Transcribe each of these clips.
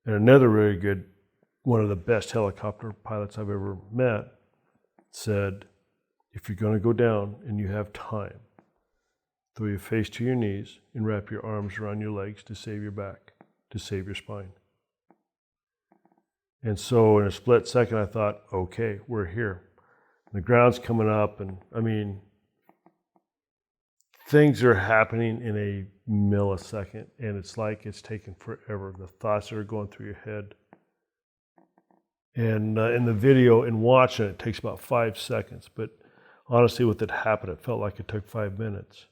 And another really good, one of the best helicopter pilots I've ever met said, if you're going to go down and you have time, throw your face to your knees and wrap your arms around your legs to save your back, to save your spine. And so in a split second, I thought, okay, we're here. The ground's coming up, and I mean, things are happening in a millisecond, and it's like it's taking forever. The thoughts that are going through your head. And in the video, in watching it takes about 5 seconds, but honestly, with it happened, it felt like it took 5 minutes.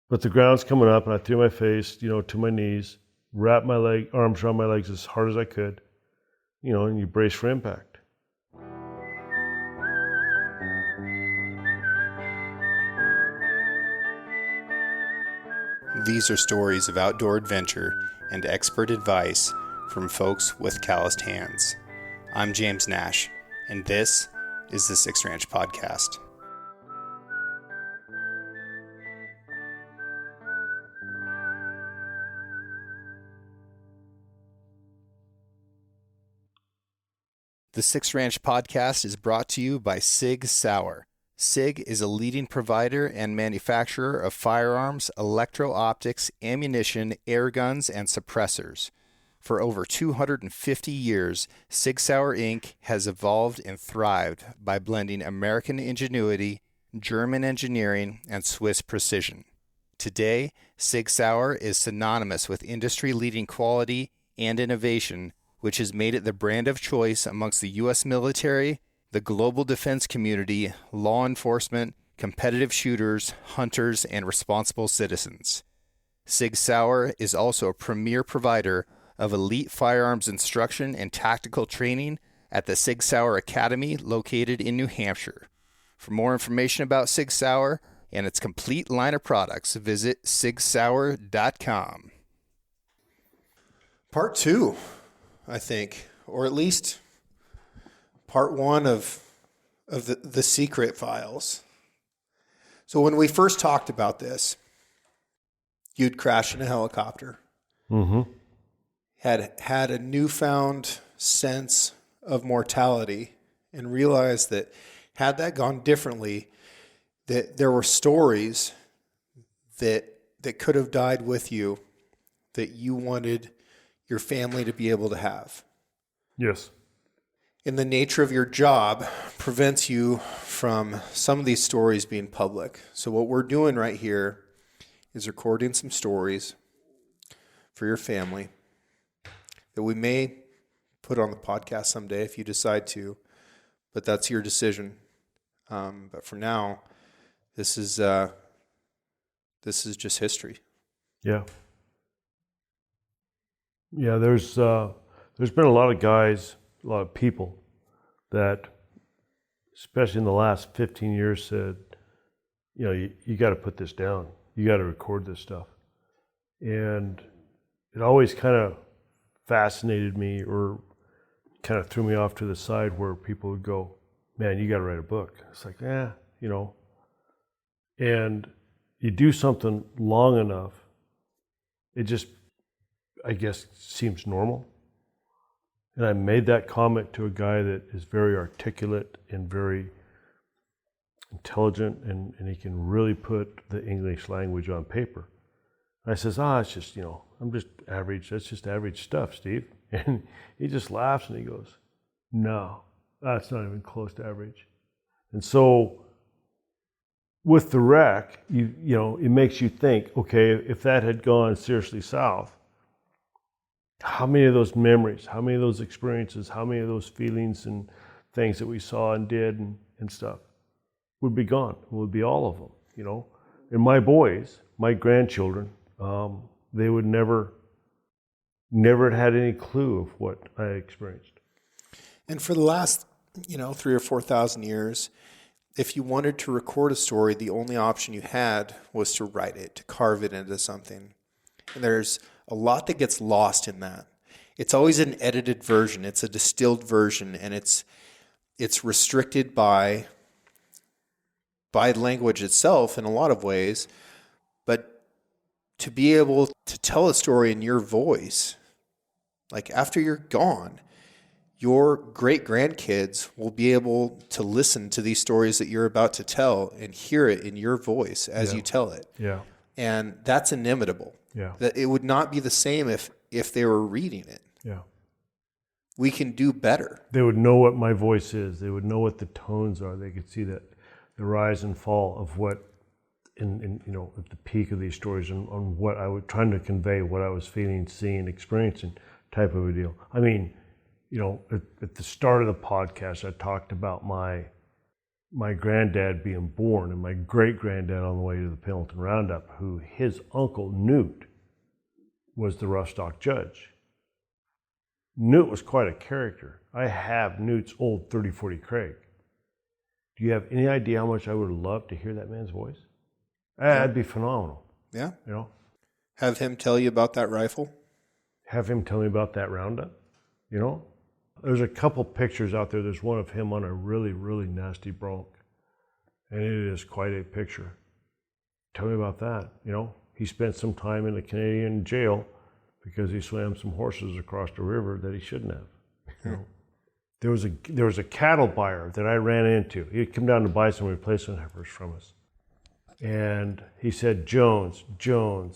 But the ground's coming up, and I threw my face, to my knees, wrapped my arms around my legs as hard as I could, and you brace for impact. These are stories of outdoor adventure and expert advice from folks with calloused hands. I'm James Nash, and this is the Six Ranch Podcast. The Six Ranch Podcast is brought to you by Sig Sauer. SIG is a leading provider and manufacturer of firearms, electro-optics, ammunition, air guns, and suppressors. For over 250 years, Sig Sauer Inc. has evolved and thrived by blending American ingenuity, German engineering, and Swiss precision. Today, Sig Sauer is synonymous with industry-leading quality and innovation, which has made it the brand of choice amongst the U.S. military, the global defense community, law enforcement, competitive shooters, hunters, and responsible citizens. Sig Sauer is also a premier provider of elite firearms instruction and tactical training at the Sig Sauer Academy located in New Hampshire. For more information about Sig Sauer and its complete line of products, visit sigsauer.com. Part 2, I think, or at least part 1 of the secret files. So when we first talked about this, you'd crashed in a helicopter. Mm-hmm. Had a newfound sense of mortality and realized that had that gone differently, that there were stories that could have died with you that you wanted your family to be able to have. Yes. And the nature of your job prevents you from some of these stories being public. So what we're doing right here is recording some stories for your family that we may put on the podcast someday if you decide to, but that's your decision. But for now, this is just history. Yeah. Yeah, there's been a lot of guys, a lot of people that, especially in the last 15 years, said, you got to put this down. You got to record this stuff. And it always kind of fascinated me or kind of threw me off to the side where people would go, man, you got to write a book. It's like, And you do something long enough, it just, I guess, seems normal. And I made that comment to a guy that is very articulate and very intelligent, and he can really put the English language on paper. I says, it's just, I'm just average. That's just average stuff, Steve. And he just laughs and he goes, no, that's not even close to average. And so with the wreck, it makes you think, okay, if that had gone seriously south, how many of those memories, how many of those experiences, how many of those feelings and things that we saw and did and stuff would be gone? It would be all of them, And my boys, my grandchildren, they would never have had any clue of what I experienced. And for the last, 3,000 or 4,000 years, if you wanted to record a story, the only option you had was to write it, to carve it into something. And there's a lot that gets lost in that. It's always an edited version. It's a distilled version, and it's restricted by language itself in a lot of ways. But to be able to tell a story in your voice Like after you're gone, your great grandkids will be able to listen to these stories that you're about to tell and hear it in your voice as you tell it. Yeah. And that's inimitable. Yeah. That it would not be the same if they were reading it. Yeah. We can do better. They would know what my voice is. They would know what the tones are. They could see that the rise and fall of what, at the peak of these stories, and on what I was trying to convey, what I was feeling, seeing, experiencing, type of a deal. I mean, at the start of the podcast, I talked about my granddad being born and my great granddad on the way to the Pendleton Roundup, who his uncle Newt was the rough stock judge. Newt was quite a character. I have Newt's old 3040 Craig. Do you have any idea how much I would love to hear that man's voice? That'd be phenomenal. Yeah. Have him tell you about that rifle? Have him tell me about that Roundup. There's a couple pictures out there. There's one of him on a really, really nasty bronc. And it is quite a picture. Tell me about that. He spent some time in a Canadian jail because he swam some horses across the river that he shouldn't have. There was a cattle buyer that I ran into. He'd come down to buy some replacement heifers from us. And he said, Jones.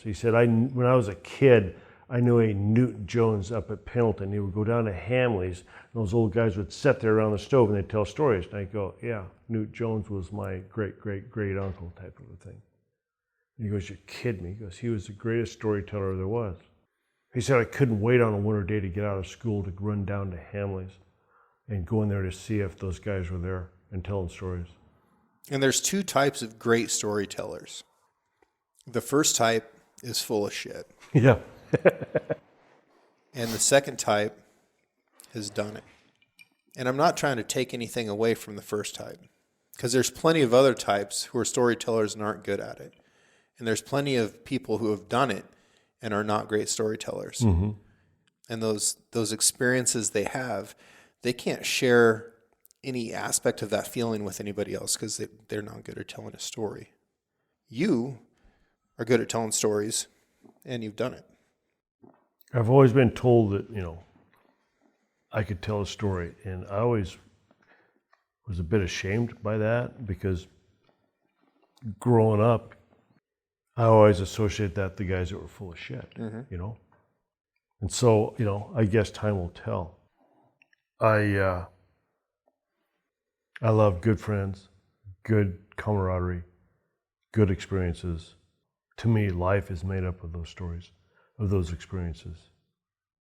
He said, when I was a kid, I knew a Newt Jones up at Pendleton. He would go down to Hamley's, and those old guys would sit there around the stove and they'd tell stories. And I'd go, yeah, Newt Jones was my great uncle type of a thing. And he goes, you're kidding me. He goes, he was the greatest storyteller there was. He said, I couldn't wait on a winter day to get out of school to run down to Hamley's and go in there to see if those guys were there and telling stories. And there's two types of great storytellers. The first type is full of shit. Yeah. And the second type has done it. And I'm not trying to take anything away from the first type, because there's plenty of other types who are storytellers and aren't good at it. And there's plenty of people who have done it and are not great storytellers. Mm-hmm. And those experiences they have, they can't share any aspect of that feeling with anybody else because they're not good at telling a story. You are good at telling stories, and you've done it. I've always been told that, I could tell a story, and I always was a bit ashamed by that because growing up, I always associate that the guys that were full of shit, And so, I guess time will tell. I love good friends, good camaraderie, good experiences. To me, life is made up of those stories, of those experiences.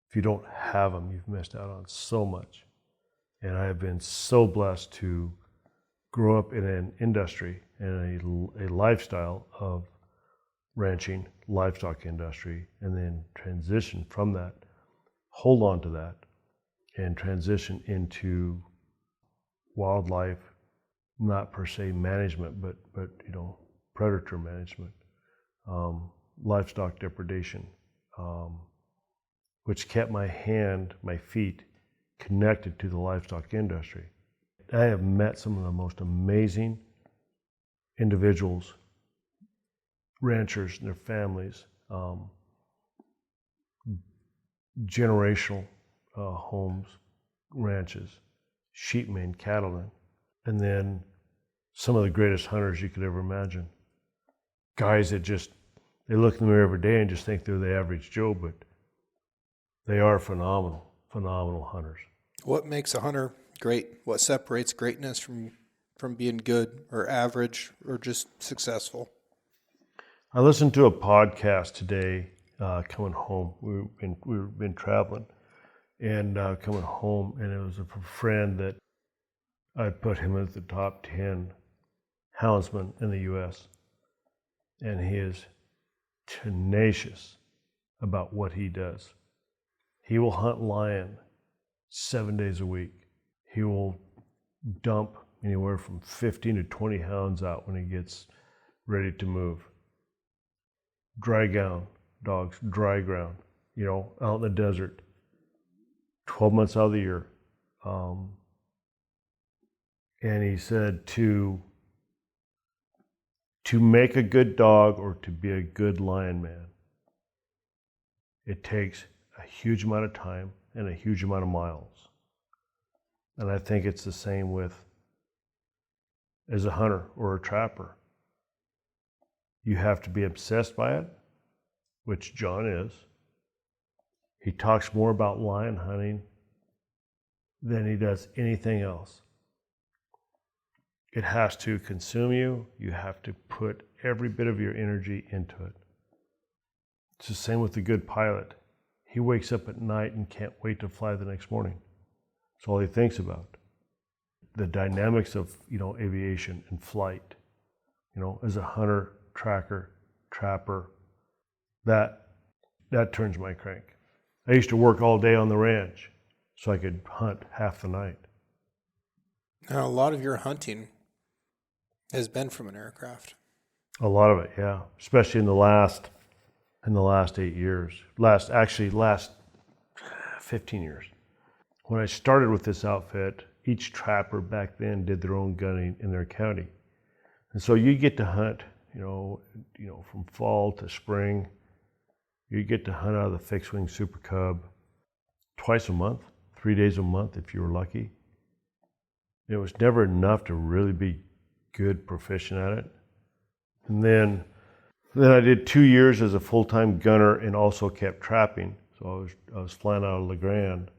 If you don't have them, you've missed out on so much. And I have been so blessed to grow up in an industry and a lifestyle of ranching, livestock industry, and then transition from that, hold on to that, and transition into wildlife, not per se management, but predator management, livestock depredation, which kept my feet connected to the livestock industry. I have met some of the most amazing individuals, ranchers and their families, generational homes, ranches, sheepmen, cattlemen, and then some of the greatest hunters you could ever imagine. Guys that they look in the mirror every day and just think they're the average Joe, but they are phenomenal hunters. What makes a hunter great? What separates greatness from being good or average or just successful? I listened to a podcast today coming home. We've been traveling and coming home, and it was a friend that I put him at the top 10 houndsmen in the U.S. And he is tenacious about what he does. He will hunt lion 7 days a week. He will dump anywhere from 15 to 20 hounds out when he gets ready to move. Dry ground, dogs, dry ground, out in the desert, 12 months out of the year. And he said to make a good dog or to be a good lion man, it takes a huge amount of time and a huge amount of miles. And I think it's the same with as a hunter or a trapper. You have to be obsessed by it, which John is. He talks more about lion hunting than he does anything else. It has to consume you. You have to put every bit of your energy into it. It's the same with the good pilot. He wakes up at night and can't wait to fly the next morning. That's all he thinks about. The dynamics of, aviation and flight, as a hunter, tracker, trapper, that turns my crank. I used to work all day on the ranch so I could hunt half the night. Now, a lot of your hunting has been from an aircraft. A lot of it, yeah. Especially in the last 8 years. Last 15 years. When I started with this outfit, each trapper back then did their own gunning in their county. And so you get to hunt, from fall to spring. You get to hunt out of the fixed wing Super Cub twice a month, 3 days a month if you were lucky. It was never enough to really be good proficient at it. And then I did 2 years as a full-time gunner and also kept trapping. So I was flying out of La Grande,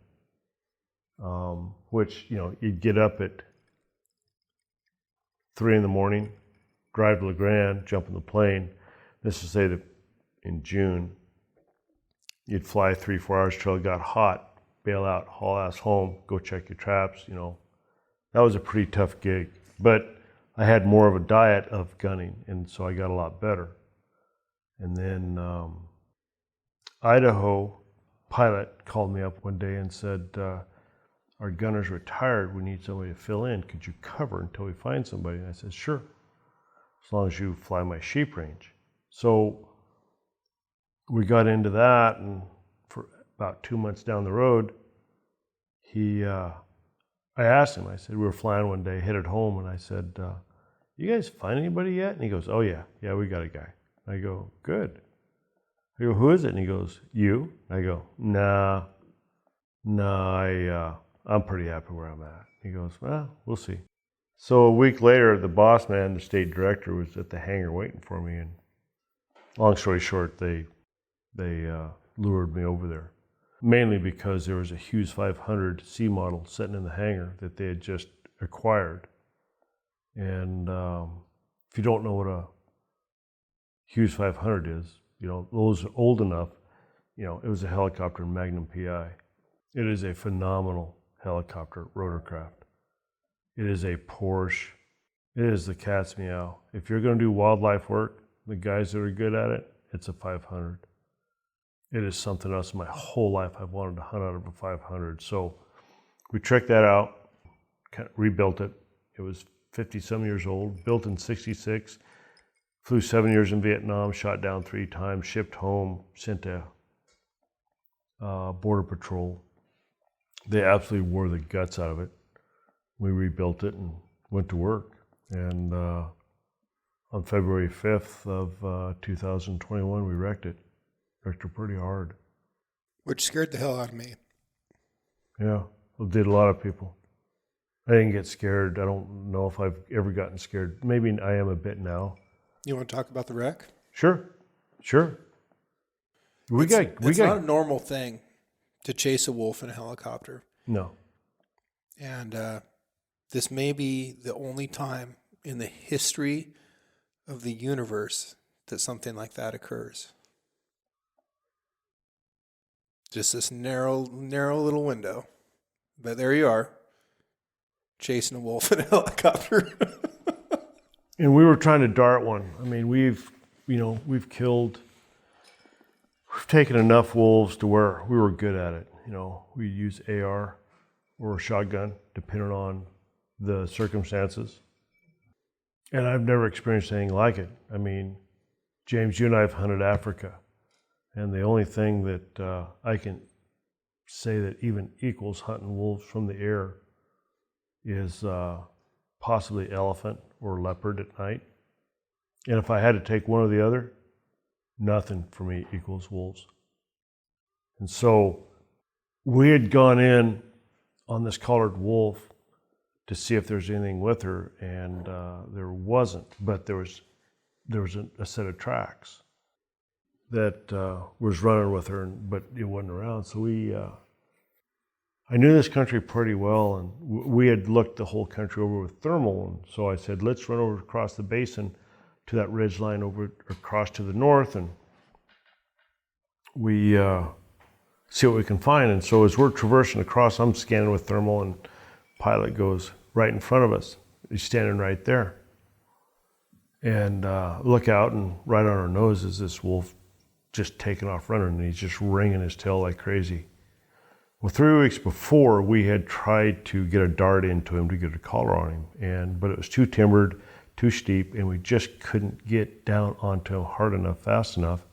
which, you'd get up at 3 a.m, drive to La Grande, jump in the plane. This is say that in June, you'd fly 3-4 hours till it got hot, bail out, haul ass home, go check your traps, That was a pretty tough gig. But I had more of a diet of gunning, and so I got a lot better. And then Idaho pilot called me up one day and said, our gunner's retired, we need somebody to fill in. Could you cover until we find somebody? And I said, sure, as long as you fly my sheep range. So we got into that, and for about 2 months down the road, I asked him, I said, we were flying one day, headed home, and I said, you guys find anybody yet? And he goes, oh yeah, we got a guy. I go, good. I go, who is it? And he goes, you? I go, nah, I'm pretty happy where I'm at. He goes, well, we'll see. So a week later, the boss man, the state director, was at the hangar waiting for me, and long story short, they lured me over there. Mainly because there was a Hughes 500 C model sitting in the hangar that they had just acquired. And if you don't know what a Hughes 500 is, those are old enough, it was a helicopter in Magnum PI. It is a phenomenal helicopter rotorcraft. It is a Porsche. It is the cat's meow. If you're going to do wildlife work, the guys that are good at it, it's a 500. It is something else. My whole life I've wanted to hunt out of a 500. So we checked that out, rebuilt it. It was 50-some years old, built in 66, flew 7 years in Vietnam, shot down 3 times, shipped home, sent to Border Patrol. They absolutely wore the guts out of it. We rebuilt it and went to work. And on February 5th of 2021, we wrecked it. Wrecked her pretty hard. Which scared the hell out of me. Yeah, it did a lot of people. I didn't get scared. I don't know if I've ever gotten scared. Maybe I am a bit now. You want to talk about the wreck? Sure. It's not a normal thing to chase a wolf in a helicopter. No. And this may be the only time in the history of the universe that something like that occurs. Just this narrow little window. But there you are, chasing a wolf in a helicopter. And we were trying to dart one. I mean, we've taken enough wolves to where we were good at it. We use AR or a shotgun, depending on the circumstances. And I've never experienced anything like it. I mean, James, you and I have hunted Africa. And the only thing that I can say that even equals hunting wolves from the air is possibly elephant or leopard at night. And if I had to take one or the other, nothing for me equals wolves. And so we had gone in on this collared wolf to see if there's anything with her, and there wasn't, but there was a set of tracks that was running with her, but it wasn't around. So I knew this country pretty well, and we had looked the whole country over with thermal, and so I said, let's run over across the basin to that ridge line over across to the north, and we see what we can find. And so as we're traversing across, I'm scanning with thermal, and pilot goes right in front of us. He's standing right there. And look out, and right on our nose is this wolf just taking off running, and he's just ringing his tail like crazy. Well, 3 weeks before, we had tried to get a dart into him to get a collar on him, but it was too timbered, too steep, and we just couldn't get down onto him hard enough, fast enough.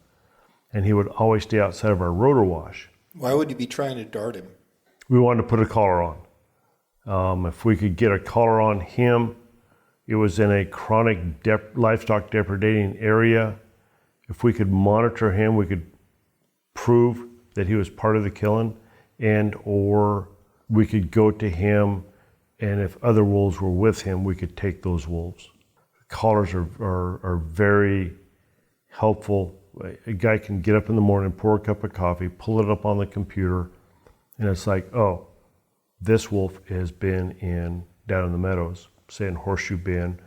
And he would always stay outside of our rotor wash. Why would you be trying to dart him? We wanted to put a collar on. If we could get a collar on him, it was in a chronic livestock depredating area. If we could monitor him, we could prove that he was part of the killing, and or we could go to him, and if other wolves were with him, we could take those wolves. Collars are very helpful. A guy can get up in the morning, pour a cup of coffee, pull it up on the computer, and it's like, oh, this wolf has been down in the meadows, say in Horseshoe Bend,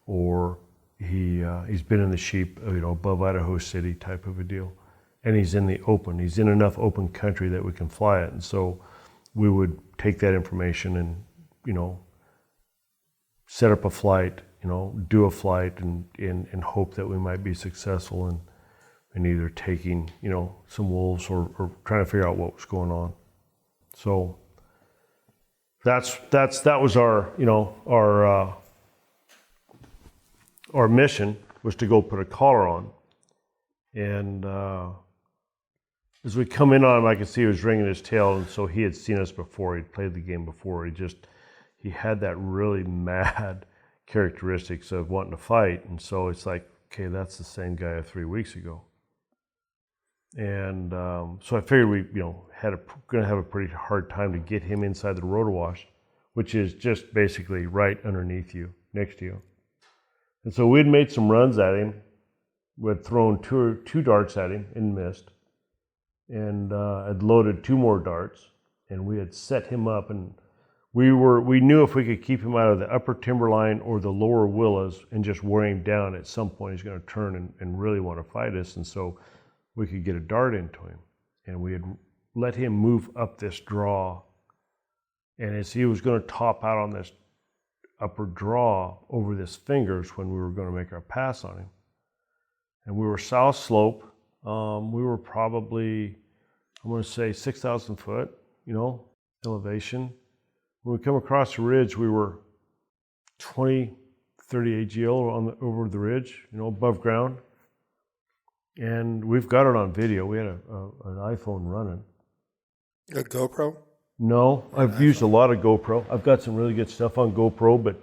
or he's been in the sheep, above Idaho City type of a deal. And he's in the open. He's in enough open country that we can fly it. And so we would take that information and, set up a flight, do a flight and hope that we might be successful in either taking, some wolves or trying to figure out what was going on. So that was our mission, was to go put a collar on. And as we come in on him, I could see he was ringing his tail, and so he had seen us before. He'd played the game before. He had that really mad characteristics of wanting to fight, and so it's like, okay, that's the same guy of 3 weeks ago. And so I figured we, going to have a pretty hard time to get him inside the rotor wash, which is just basically right underneath you, next to you. And so we'd made some runs at him. We'd thrown two darts at him and missed, and had loaded 2 more darts, and we had set him up, and we knew if we could keep him out of the upper timberline or the lower willows and just wear him down, at some point he's going to turn and really want to fight us, and so we could get a dart into him. And we had let him move up this draw, and as he was going to top out on this upper draw over this fingers when we were going to make our pass on him. And we were south slope. We were probably, I'm going to say 6,000 foot, elevation. When we come across the ridge, we were 20, 30 AGL over the ridge, above ground. And we've got it on video. We had an iPhone running. A GoPro? No, I've used a lot of GoPro. I've got some really good stuff on GoPro, but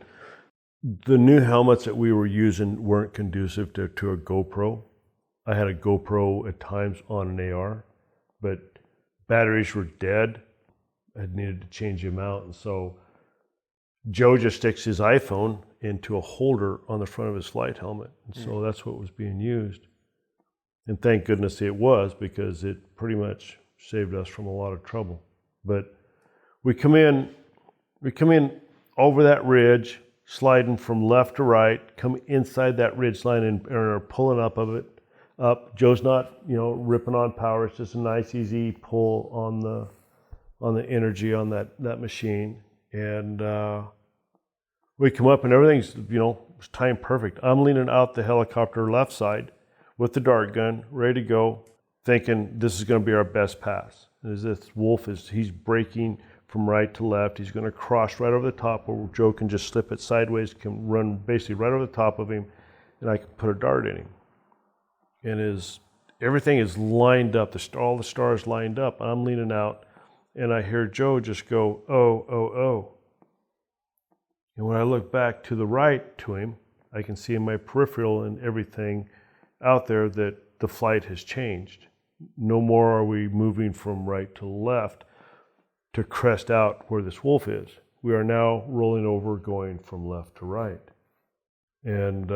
the new helmets that we were using weren't conducive to a GoPro. I had a GoPro at times on an AR, but batteries were dead. I needed to change them out, and so Joe just sticks his iPhone into a holder on the front of his flight helmet, and so that's what was being used. And thank goodness it was, because it pretty much saved us from a lot of trouble. But we come in over that ridge, sliding from left to right, come inside that ridge line and are pulling up. Joe's not, ripping on power. It's just a nice, easy pull on the energy on that machine. And we come up and everything's, was timed perfect. I'm leaning out the helicopter left side with the dart gun, ready to go, thinking this is going to be our best pass. As this wolf he's breaking from right to left. He's going to cross right over the top where Joe can just slip it sideways, can run basically right over the top of him, and I can put a dart in him. And everything is lined up, all the stars lined up. I'm leaning out, and I hear Joe just go, oh, oh, oh. And when I look back to the right to him, I can see in my peripheral and everything out there that the flight has changed. No more are we moving from right to left. to crest out where this wolf is. We are now rolling over, going from left to right. And,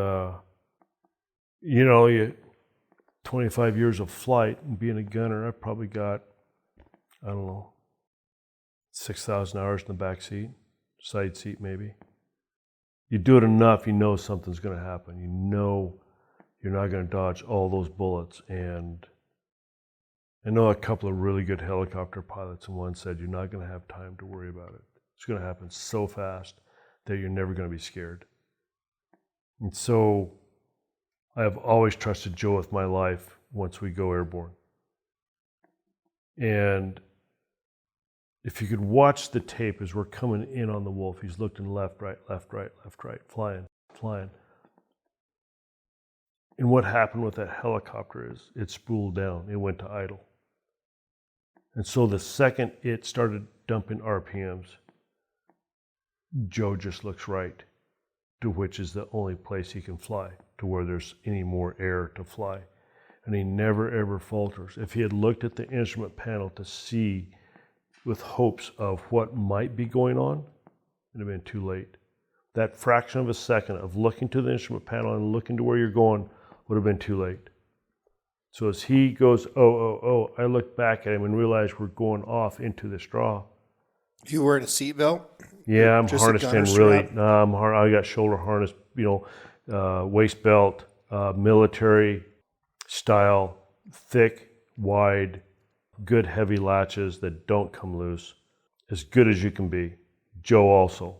25 years of flight and being a gunner, I've probably got, 6,000 hours in the back seat, side seat maybe. You do it enough, you know something's going to happen. You know you're not going to dodge all those bullets. And I know a couple of really good helicopter pilots, and one said you're not going to have time to worry about it. It's going to happen so fast that you're never going to be scared. And so I have always trusted Joe with my life once we go airborne. And if you could watch the tape as we're coming in on the wolf, he's looking left, right, flying. And what happened with that helicopter is it spooled down. It went to idle. And so the second it started dumping RPMs, Joe just looks right to which is the only place he can fly, to where there's any more air to fly. And he never, ever falters. If he had looked at the instrument panel to see with hopes of what might be going on, it'd have been too late. That fraction of a second of looking to the instrument panel and looking to where you're going would have been too late. So as he goes, oh, I look back at him and realize we're going off into the straw. You wearing a seatbelt? Yeah, I'm Just a harnessed gunner in really. strap? No, I got shoulder harness, waist belt, military style, thick, wide, good heavy latches that don't come loose, as good as you can be. Joe also.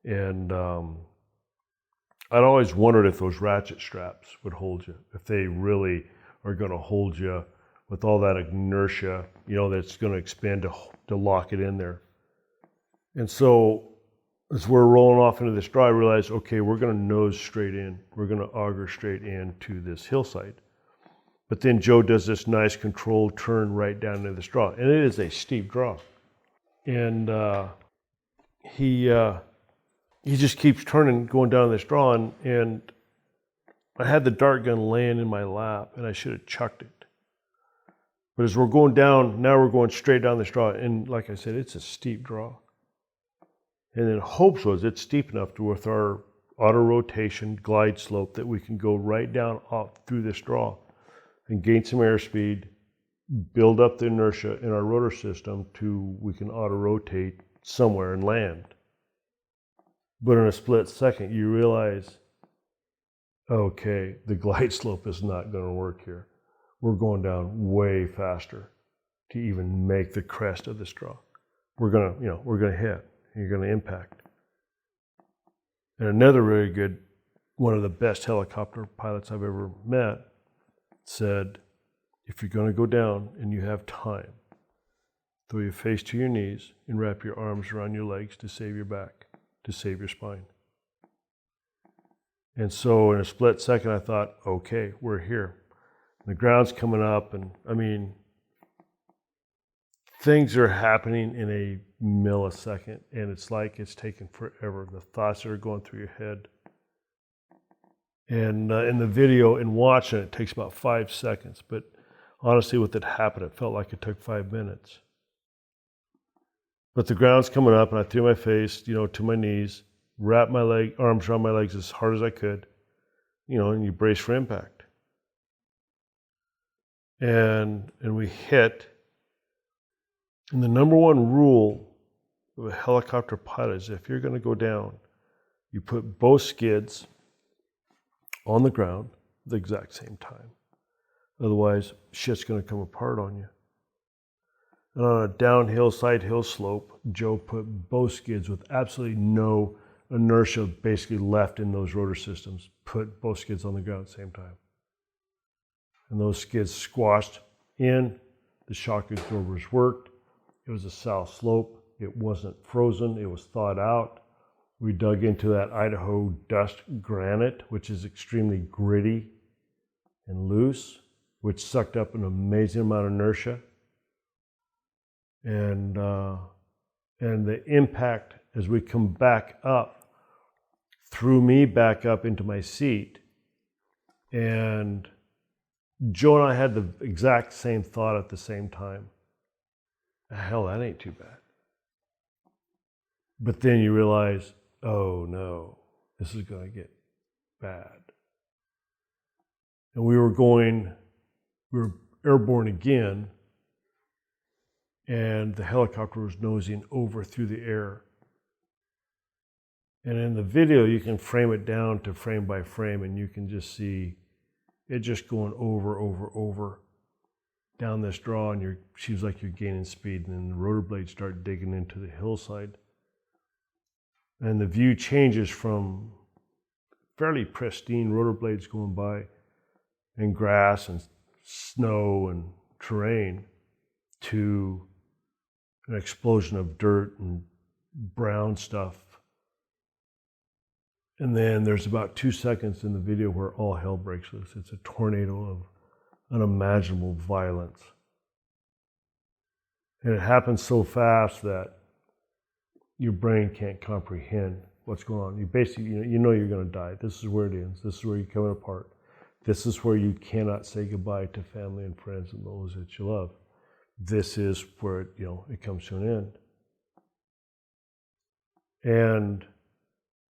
And I'd always wondered if those ratchet straps would hold you, if they really are going to hold you with all that inertia, that's going to expand to lock it in there. And so as we're rolling off into this draw, I realized, okay, we're going to nose straight in. We're going to auger straight into this hillside. But then Joe does this nice controlled turn right down into this draw. And it is a steep draw. And he just keeps turning, going down this draw. And I had the dart gun laying in my lap, and I should have chucked it. But as we're going down, now we're going straight down this draw. And like I said, it's a steep draw. And then hopes was it's steep enough to, with our auto rotation glide slope, that we can go right down off through this draw and gain some airspeed, build up the inertia in our rotor system to we can auto rotate somewhere and land. But in a split second, you realize, okay, the glide slope is not going to work here. We're going down way faster to even make the crest of this draw. We're gonna hit. You're going to impact. And another really good, one of the best helicopter pilots I've ever met, said, if you're going to go down and you have time, throw your face to your knees and wrap your arms around your legs to save your back, to save your spine. And so in a split second, I thought, okay, we're here. And the ground's coming up, and things are happening in a millisecond, and it's like it's taken forever. The thoughts that are going through your head. And in the video, in watching it takes about 5 seconds. But honestly, with it happened, it felt like it took 5 minutes. But the ground's coming up, and I threw my face, to my knees, wrapped my arms around my legs as hard as I could, and you brace for impact. And we hit. And the number one rule of a helicopter pilot is if you're going to go down, you put both skids on the ground at the exact same time. Otherwise, shit's going to come apart on you. And on a downhill, side hill slope, Joe put both skids with absolutely no inertia basically left in those rotor systems, put both skids on the ground at the same time. And those skids squashed in, the shock absorbers worked. It was a south slope. It wasn't frozen. It was thawed out. We dug into that Idaho dust granite, which is extremely gritty and loose, which sucked up an amazing amount of inertia. And the impact as we come back up threw me back up into my seat. And Joe and I had the exact same thought at the same time. Hell, that ain't too bad. But then you realize, oh no, this is going to get bad. And we were airborne again, and the helicopter was nosing over through the air. And in the video, you can frame it down to frame by frame, and you can just see it just going over down this draw, and seems like you're gaining speed, and then the rotor blades start digging into the hillside. And the view changes from fairly pristine rotor blades going by and grass and snow and terrain to an explosion of dirt and brown stuff. And then there's about 2 seconds in the video where all hell breaks loose. It's a tornado of unimaginable violence. And it happens so fast that your brain can't comprehend what's going on. You basically, you know you're going to die. This is where it ends. This is where you're coming apart. This is where you cannot say goodbye to family and friends and those that you love. This is where it comes to an end. And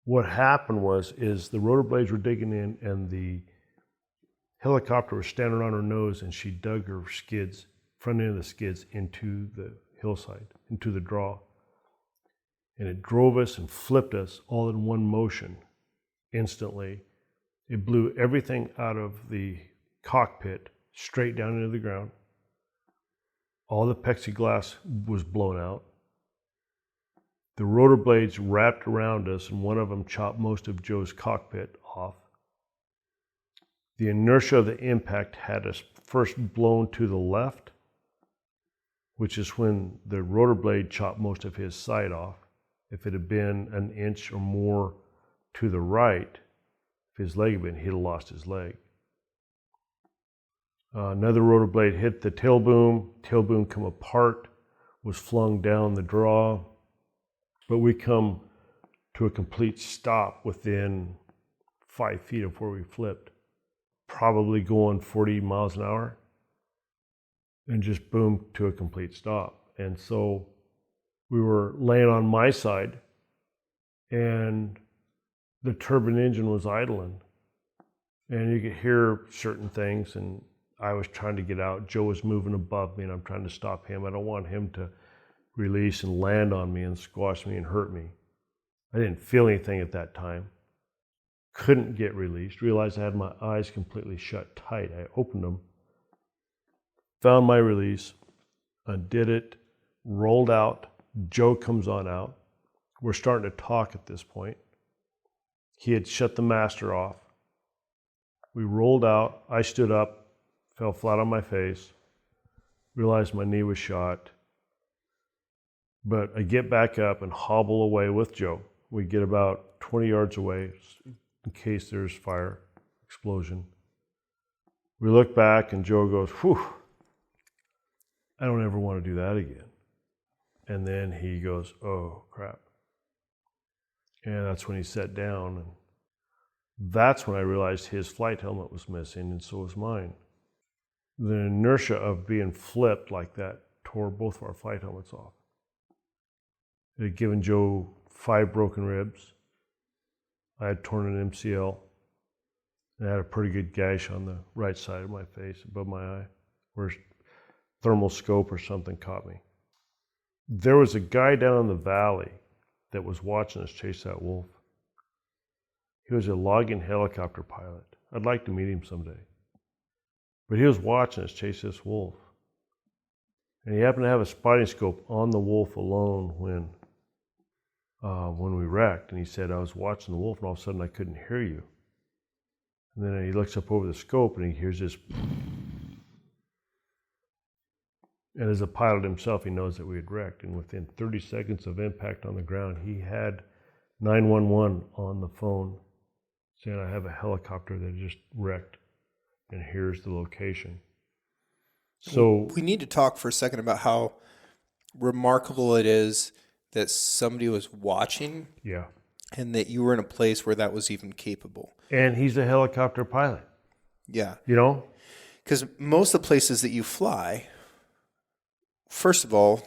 what happened is the rotor blades were digging in, and the helicopter was standing on her nose, and she dug her skids, front end of the skids, into the hillside, into the draw. And it drove us and flipped us all in one motion instantly. It blew everything out of the cockpit straight down into the ground. All the plexiglass was blown out. The rotor blades wrapped around us, and one of them chopped most of Joe's cockpit off. The inertia of the impact had us first blown to the left, which is when the rotor blade chopped most of his side off. If it had been an inch or more to the right, if his leg had been, he'd have lost his leg. Another rotor blade hit the tail boom come apart, was flung down the draw, but we come to a complete stop within 5 feet of where we flipped, probably going 40 miles an hour, and just boom to a complete stop. And so we were laying on my side, and the turbine engine was idling, and you could hear certain things, and I was trying to get out. Joe was moving above me, and I'm trying to stop him. I don't want him to release and land on me and squash me and hurt me. I didn't feel anything at that time. Couldn't get released. Realized I had my eyes completely shut tight. I opened them, found my release, undid it, rolled out. Joe comes on out. We're starting to talk at this point. He had shut the master off. We rolled out. I stood up, fell flat on my face, realized my knee was shot. But I get back up and hobble away with Joe. We get about 20 yards away in case there's fire, explosion. We look back and Joe goes, whew, I don't ever want to do that again. And then he goes, oh, crap. And that's when he sat down. And that's when I realized his flight helmet was missing, and so was mine. The inertia of being flipped like that tore both of our flight helmets off. It had given Joe 5 broken ribs. I had torn an MCL. And I had a pretty good gash on the right side of my face, above my eye, where a thermal scope or something caught me. There was a guy down in the valley that was watching us chase that wolf. He was a logging helicopter pilot. I'd like to meet him someday. But he was watching us chase this wolf. And he happened to have a spotting scope on the wolf alone when we wrecked. And he said, I was watching the wolf, and all of a sudden I couldn't hear you. And then he looks up over the scope and he hears this. And as a pilot himself, he knows that we had wrecked. And within 30 seconds of impact on the ground, he had 911 on the phone saying, I have a helicopter that just wrecked, and here's the location. So we need to talk for a second about how remarkable it is that somebody was watching. Yeah. And that you were in a place where that was even capable. And he's a helicopter pilot. Yeah. You know? Because most of the places that you fly, first of all,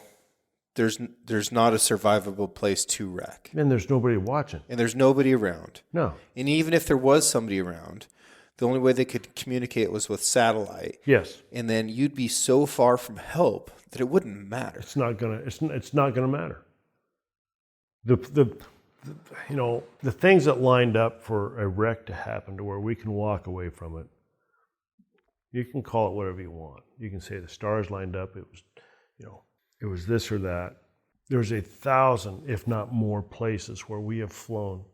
there's not a survivable place to wreck. And there's nobody watching. And there's nobody around. No. And even if there was somebody around, the only way they could communicate was with satellite. Yes. And then you'd be so far from help that it wouldn't matter. It's not gonna matter. The things that lined up for a wreck to happen to where we can walk away from it, you can call it whatever you want. You can say the stars lined up, it was this or that. There's 1,000, if not more, places where we have flown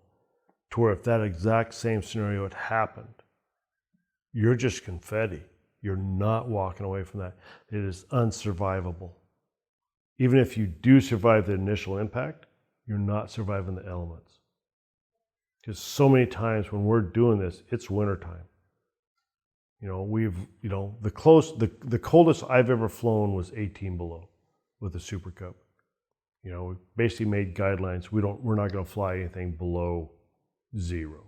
to where if that exact same scenario had happened, you're just confetti. You're not walking away from that. It is unsurvivable. Even if you do survive the initial impact, you're not surviving the elements. Because so many times when we're doing this, it's wintertime. The coldest I've ever flown was 18 below with the Super Cup. We basically made guidelines. We're not going to fly anything below 0.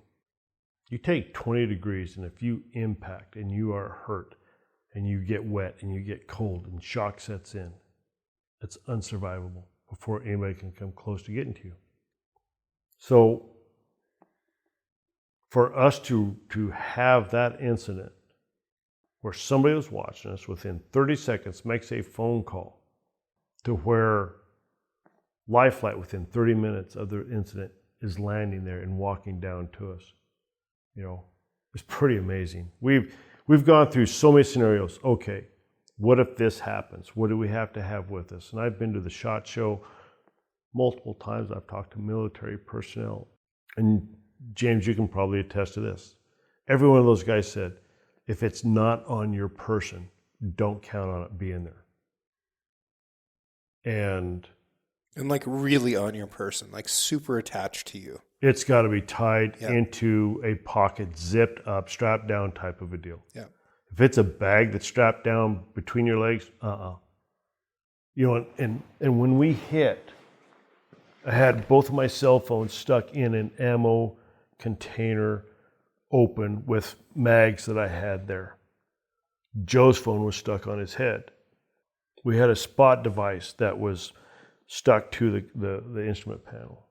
You take 20 degrees, and if you impact and you are hurt and you get wet and you get cold and shock sets in, it's unsurvivable before anybody can come close to getting to you. So for us to have that incident where somebody was watching us within 30 seconds makes a phone call to where life flight within 30 minutes of the incident is landing there and walking down to us, it's pretty amazing. We've gone through so many scenarios. Okay, what if this happens? What do we have to have with us? And I've been to the SHOT Show multiple times. I've talked to military personnel. And James, you can probably attest to this. Every one of those guys said, if it's not on your person, don't count on it being there. And like really on your person, like super attached to you. It's got to be tied into a pocket, zipped up, strapped down type of a deal. Yeah. If it's a bag that's strapped down between your legs, and when we hit, I had both of my cell phones stuck in an ammo container open with mags that I had there. Joe's phone was stuck on his head. We had a spot device that was stuck to the instrument panel.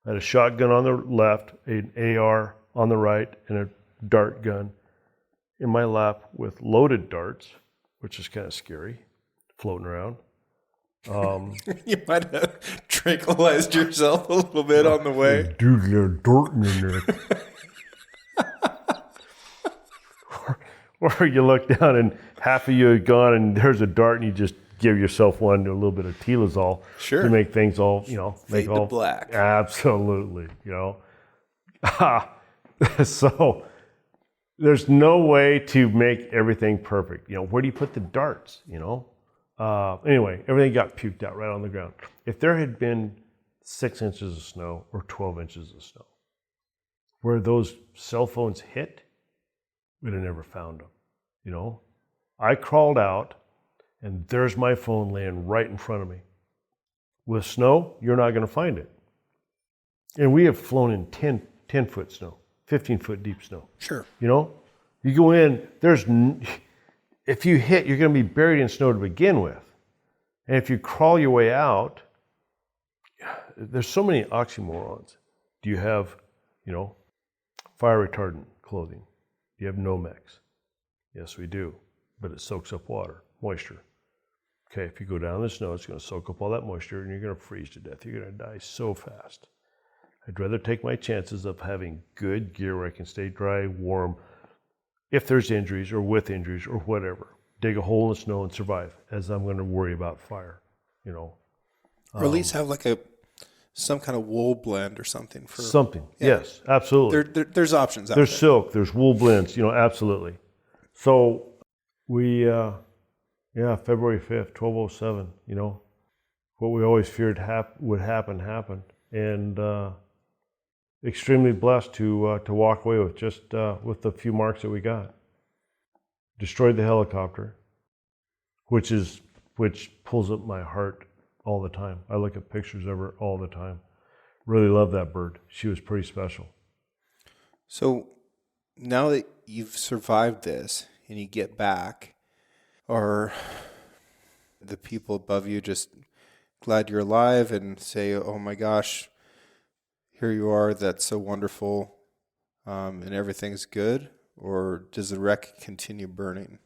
I had a shotgun on the left, an AR on the right, and a dart gun in my lap with loaded darts, which is kind of scary, floating around. You might have tranquilized yourself a little bit on the way. Dude, there's dart in there. Or you look down and half of you are gone and there's a dart and you just give yourself one to a little bit of Tilazol to make things all, Fade to black. Absolutely, So there's no way to make everything perfect. Where do you put the darts, Anyway, everything got puked out right on the ground. If there had been 6 inches of snow or 12 inches of snow, where those cell phones hit, we'd have never found them, I crawled out, and there's my phone laying right in front of me. With snow, you're not going to find it. And we have flown in 10-foot snow, 15-foot deep snow. Sure. You go in, if you hit, you're going to be buried in snow to begin with. And if you crawl your way out, there's so many oxymorons. Do you have, fire retardant clothing? Do you have Nomex? Yes, we do, but it soaks up water, moisture. Okay, if you go down in the snow, it's going to soak up all that moisture and you're going to freeze to death. You're going to die so fast. I'd rather take my chances of having good gear where I can stay dry, warm, if there's injuries or with injuries or whatever. Dig a hole in the snow and survive, as I'm going to worry about fire, Or at least have like some kind of wool blend or something. Yes, absolutely. There's options out there. There's silk, there's wool blends, absolutely. So we, February 5th, 1207, what we always feared would happen, happened. And extremely blessed to walk away with just with the few marks that we got. Destroyed the helicopter, which pulls up my heart all the time. I look at pictures of her all the time. Really love that bird. She was pretty special. So now that you've survived this and you get back, are the people above you just glad you're alive and say, oh my gosh, here you are, that's so wonderful, and everything's good? Or does the wreck continue burning?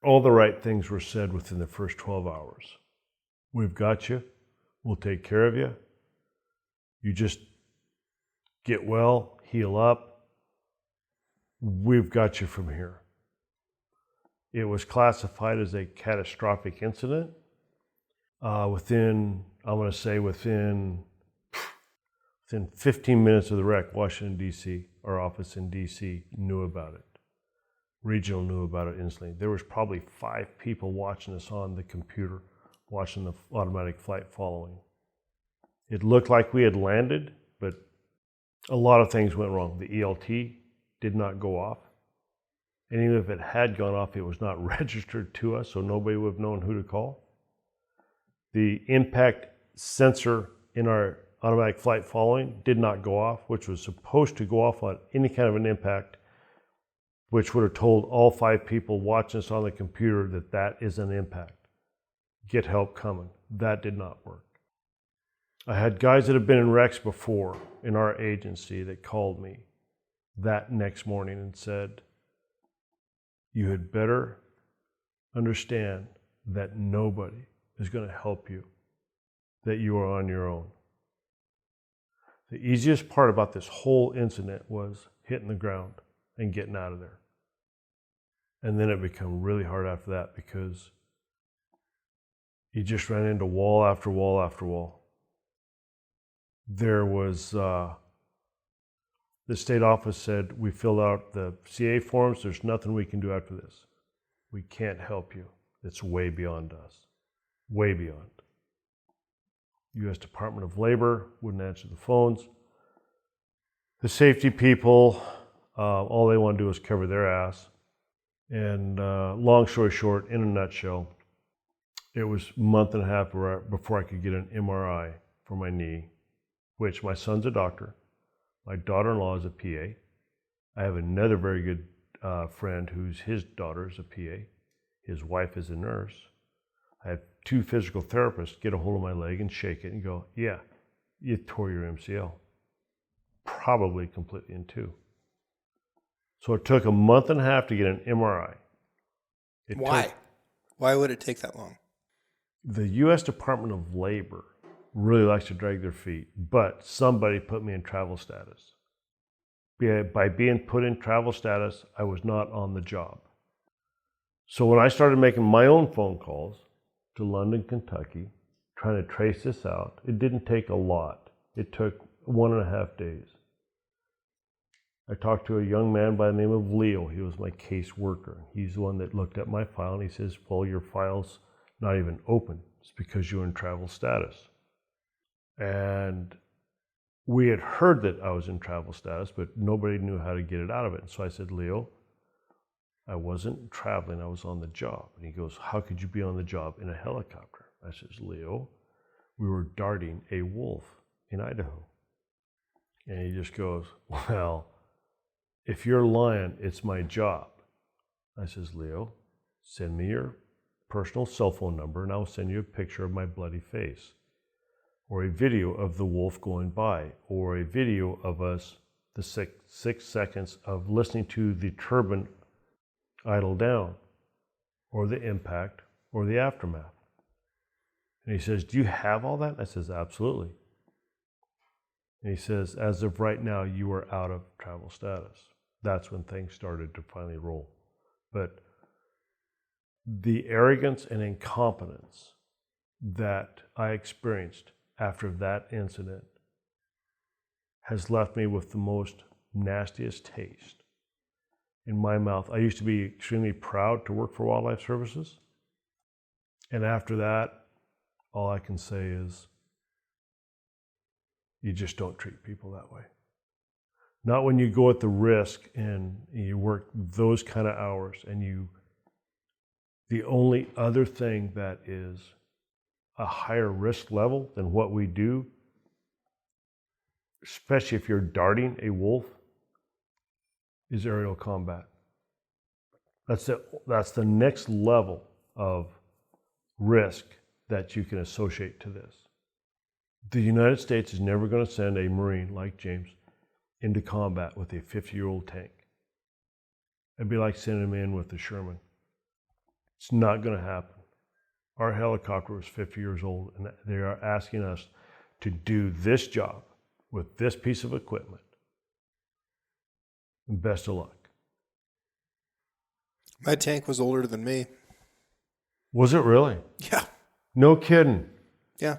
All the right things were said within the first 12 hours. We've got you. We'll take care of you. You just get well, heal up. We've got you from here. It was classified as a catastrophic incident. Within 15 minutes of the wreck, Washington, D.C., our office in D.C. knew about it. Regional knew about it instantly. There was probably 5 people watching us on the computer, watching the automatic flight following. It looked like we had landed, but a lot of things went wrong. The ELT did not go off. And even if it had gone off, it was not registered to us, so nobody would have known who to call. The impact sensor in our automatic flight following did not go off, which was supposed to go off on any kind of an impact, which would have told all 5 people watching us on the computer that that is an impact. Get help coming. That did not work. I had guys that have been in wrecks before in our agency that called me that next morning and said, you had better understand that nobody is going to help you, that you are on your own. The easiest part about this whole incident was hitting the ground and getting out of there. And then it became really hard after that because you just ran into wall after wall after wall. There was, the state office said, we filled out the CA forms, there's nothing we can do after this. We can't help you. It's way beyond us. Way beyond. U.S. Department of Labor wouldn't answer the phones. The safety people, all they want to do is cover their ass. And long story short, in a nutshell, it was a month and a half before I could get an MRI for my knee, which my son's a doctor. My daughter-in-law is a PA. I have another very good friend whose his daughter is a PA. His wife is a nurse. I had 2 physical therapists get a hold of my leg and shake it and go, yeah, you tore your MCL. Probably completely in 2. So it took a month and a half to get an MRI. Why? Why would it take that long? The U.S. Department of Labor really likes to drag their feet, but somebody put me in travel status. By being put in travel status, I was not on the job. So when I started making my own phone calls to London, Kentucky, trying to trace this out, it didn't take a lot. It took 1.5 days. I talked to a young man by the name of Leo. He was my case worker. He's the one that looked at my file and he says, well, your file's not even open. It's because you're in travel status. And we had heard that I was in travel status, but nobody knew how to get it out of it. And so I said, Leo, I wasn't traveling, I was on the job. And he goes, how could you be on the job in a helicopter? I says, Leo, we were darting a wolf in Idaho. And he just goes, well, if you're lying, it's my job. I says, Leo, send me your personal cell phone number and I'll send you a picture of my bloody face, or a video of the wolf going by, or a video of us, the 6 seconds of listening to the turbine idle down, or the impact, or the aftermath. And he says, do you have all that? I says, absolutely. And he says, as of right now, you are out of travel status. That's when things started to finally roll. But the arrogance and incompetence that I experienced after that incident has left me with the most nastiest taste in my mouth. I used to be extremely proud to work for Wildlife Services. And after that, all I can say is, you just don't treat people that way. Not when you go at the risk and you work those kind of hours and the only other thing that is a higher risk level than what we do, especially if you're darting a wolf, is aerial combat. That's the next level of risk that you can associate to this. The United States is never going to send a Marine like James into combat with a 50-year-old tank. It'd be like sending him in with the Sherman. It's not going to happen. Our helicopter was 50 years old, and they are asking us to do this job with this piece of equipment. And best of luck. My tank was older than me. Was it really? Yeah. No kidding. Yeah.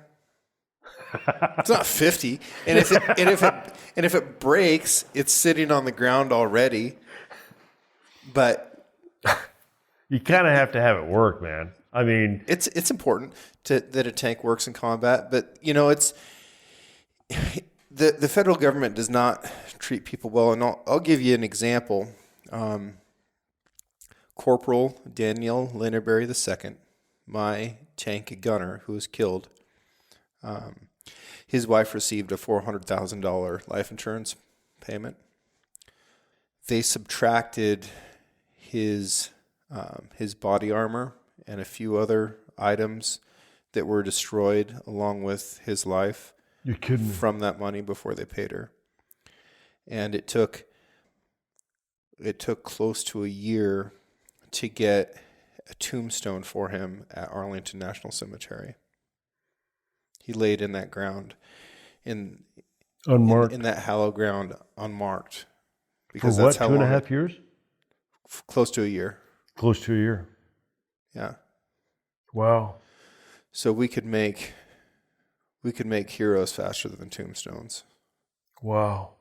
It's not 50. And if it breaks, it's sitting on the ground already. But you kind of have to have it work, man. I mean, it's important that a tank works in combat, but it's the federal government does not treat people well. And I'll give you an example. Corporal Daniel Linderberry II, my tank gunner who was killed, his wife received a $400,000 life insurance payment. They subtracted his body armor and a few other items that were destroyed along with his life. You're kidding me. From that money before they paid her. And it took close to a year to get a tombstone for him at Arlington National Cemetery. He laid in that ground, unmarked, in that hallow ground, unmarked. Because for what, that's how 2.5 years? Close to a year. Close to a year. Yeah. Wow. So we could make heroes faster than tombstones. Wow.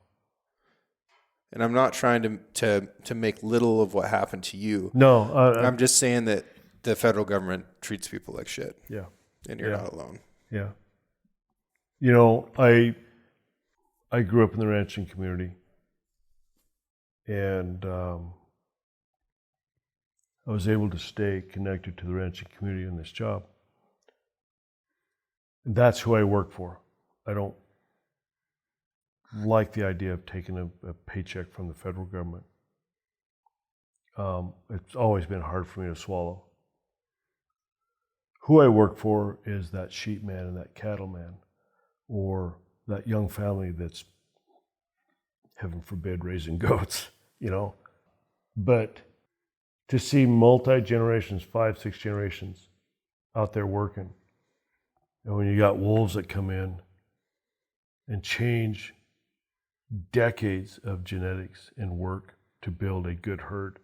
And I'm not trying to make little of what happened to you. No. I'm just saying that the federal government treats people like shit. Yeah. And you're not alone. Yeah. I grew up in the ranching community. And I was able to stay connected to the ranching community in this job. And that's who I work for. I don't like the idea of taking a paycheck from the federal government. It's always been hard for me to swallow. Who I work for is that sheep man and that cattle man, or that young family that's, heaven forbid, raising goats, But to see multi-generations, 5, 6 generations out there working, and when you got wolves that come in and change decades of genetics and work to build a good herd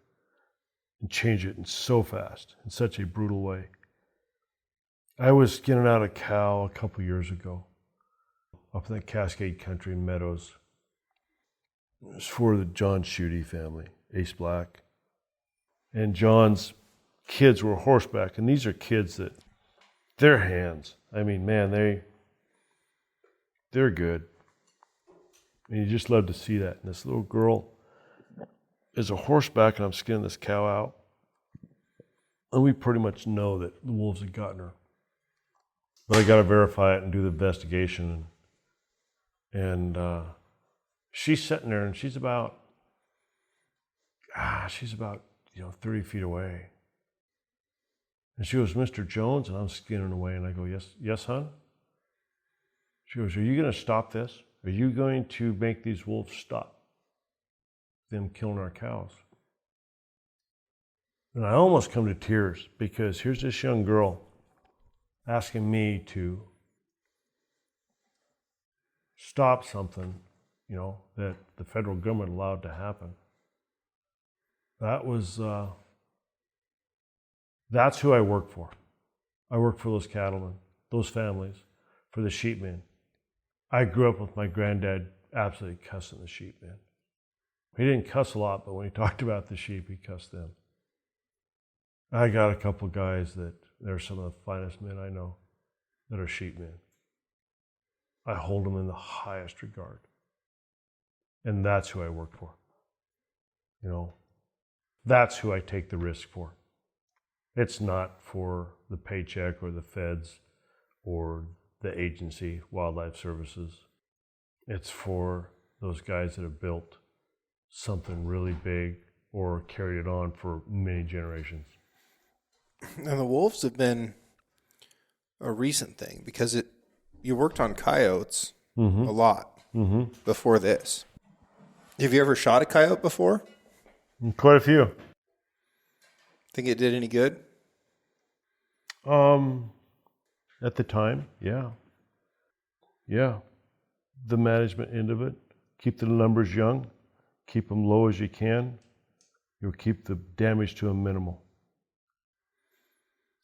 and change it in so fast, in such a brutal way. I was skinning out a cow a couple years ago up in the Cascade Country Meadows. It was for the John Schutte family, Ace Black. And John's kids were horseback, and these are kids that, their hands, I mean, man, they're good. And you just love to see that. And this little girl is a horseback, and I'm skinning this cow out. And we pretty much know that the wolves had gotten her. But I got to verify it and do the investigation. And she's sitting there, and she's about 30 feet away. And she goes, "Mr. Jones," and I'm skinning away, and I go, yes, hon? She goes, "Are you going to stop this? Are you going to make these wolves stop them killing our cows?" And I almost come to tears, because here's this young girl asking me to stop something, that the federal government allowed to happen. That's who I work for. I work for those cattlemen, those families, for the sheepmen. I grew up with my granddad absolutely cussing the sheepmen. He didn't cuss a lot, but when he talked about the sheep, he cussed them. I got a couple guys that they're some of the finest men I know that are sheepmen. I hold them in the highest regard. And that's who I work for. That's who I take the risk for. It's not for the paycheck or the feds or the agency, Wildlife Services. It's for those guys that have built something really big or carried it on for many generations. And the wolves have been a recent thing because you worked on coyotes Mm-hmm. a lot Mm-hmm. before this. Have you ever shot a coyote before? Quite a few. Think it did any good? At the time, yeah. Yeah. The management end of it, keep the numbers young, keep them low as you can. You'll keep the damage to a minimal.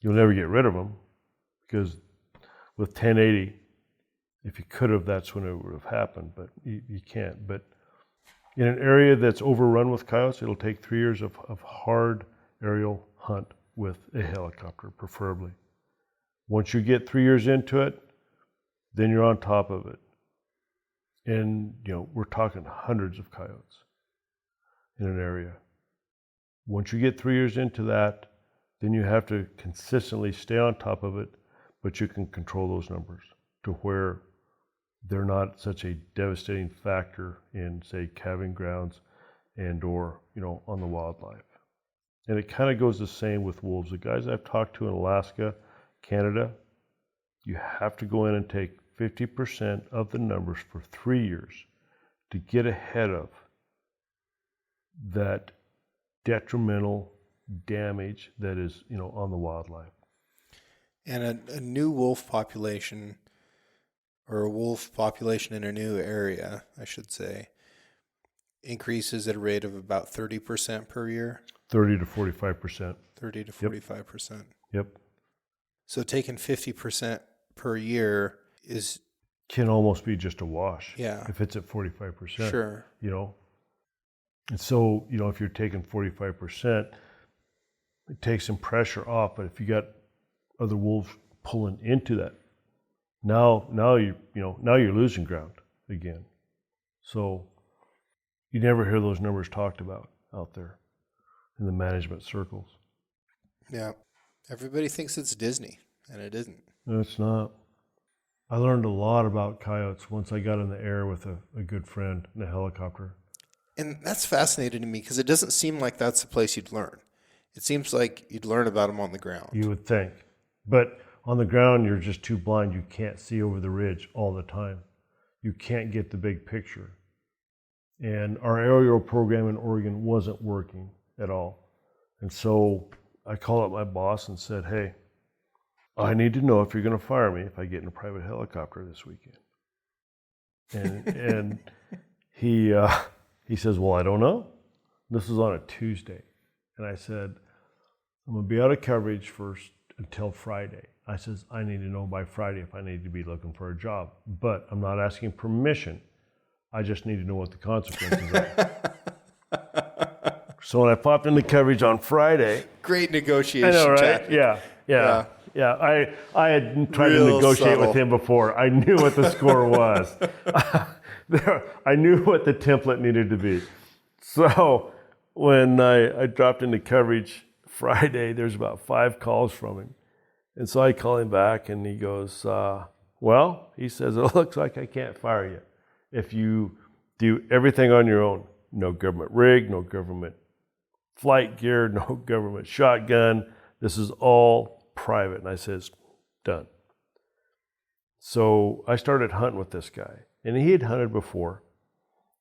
You'll never get rid of them because with 1080, if you could have, that's when it would have happened, but you can't. But in an area that's overrun with coyotes, it'll take 3 years of hard aerial hunt with a helicopter, preferably. Once you get 3 years into it, then you're on top of it. And, we're talking hundreds of coyotes in an area. Once you get 3 years into that, then you have to consistently stay on top of it, but you can control those numbers to where they're not such a devastating factor in, say, calving grounds and or, on the wildlife. And it kind of goes the same with wolves. The guys I've talked to in Alaska, Canada, you have to go in and take 50% of the numbers for 3 years to get ahead of that detrimental damage that is, on the wildlife. And a new wolf population, or a wolf population in a new area, I should say, increases at a rate of about 30% per year. 30 to 45%. 30 to 45%. Yep. So taking 50% per year can almost be just a wash. Yeah. If it's at 45%. Sure. And so, if you're taking 45%, it takes some pressure off. But if you got other wolves pulling into that, now you're losing ground again. So you never hear those numbers talked about out there in the management circles. Yeah. Everybody thinks it's Disney, and it isn't. No, it's not. I learned a lot about coyotes once I got in the air with a good friend in a helicopter. And that's fascinating to me because it doesn't seem like that's the place you'd learn. It seems like you'd learn about them on the ground. You would think. But on the ground, you're just too blind. You can't see over the ridge all the time. You can't get the big picture. And our aerial program in Oregon wasn't working at all. And so I called up my boss and said, hey, I need to know if you're going to fire me if I get in a private helicopter this weekend. And he says, well, I don't know. This is on a Tuesday. And I said, I'm going to be out of coverage first until Friday. I says, I need to know by Friday if I need to be looking for a job. But I'm not asking permission. I just need to know what the consequences are. So when I popped into coverage on Friday. Great negotiation. I know, right? tactic. Yeah. I had tried Real to negotiate subtle. with him before. I knew what the score was. I knew what the template needed to be. So when I dropped into coverage Friday, there's about 5 calls from him. And so I call him back and he goes, well, he says, it looks like I can't fire you if you do everything on your own. No government rig, no government flight gear, no government shotgun. This is all private. And I says, done. So I started hunting with this guy. And he had hunted before,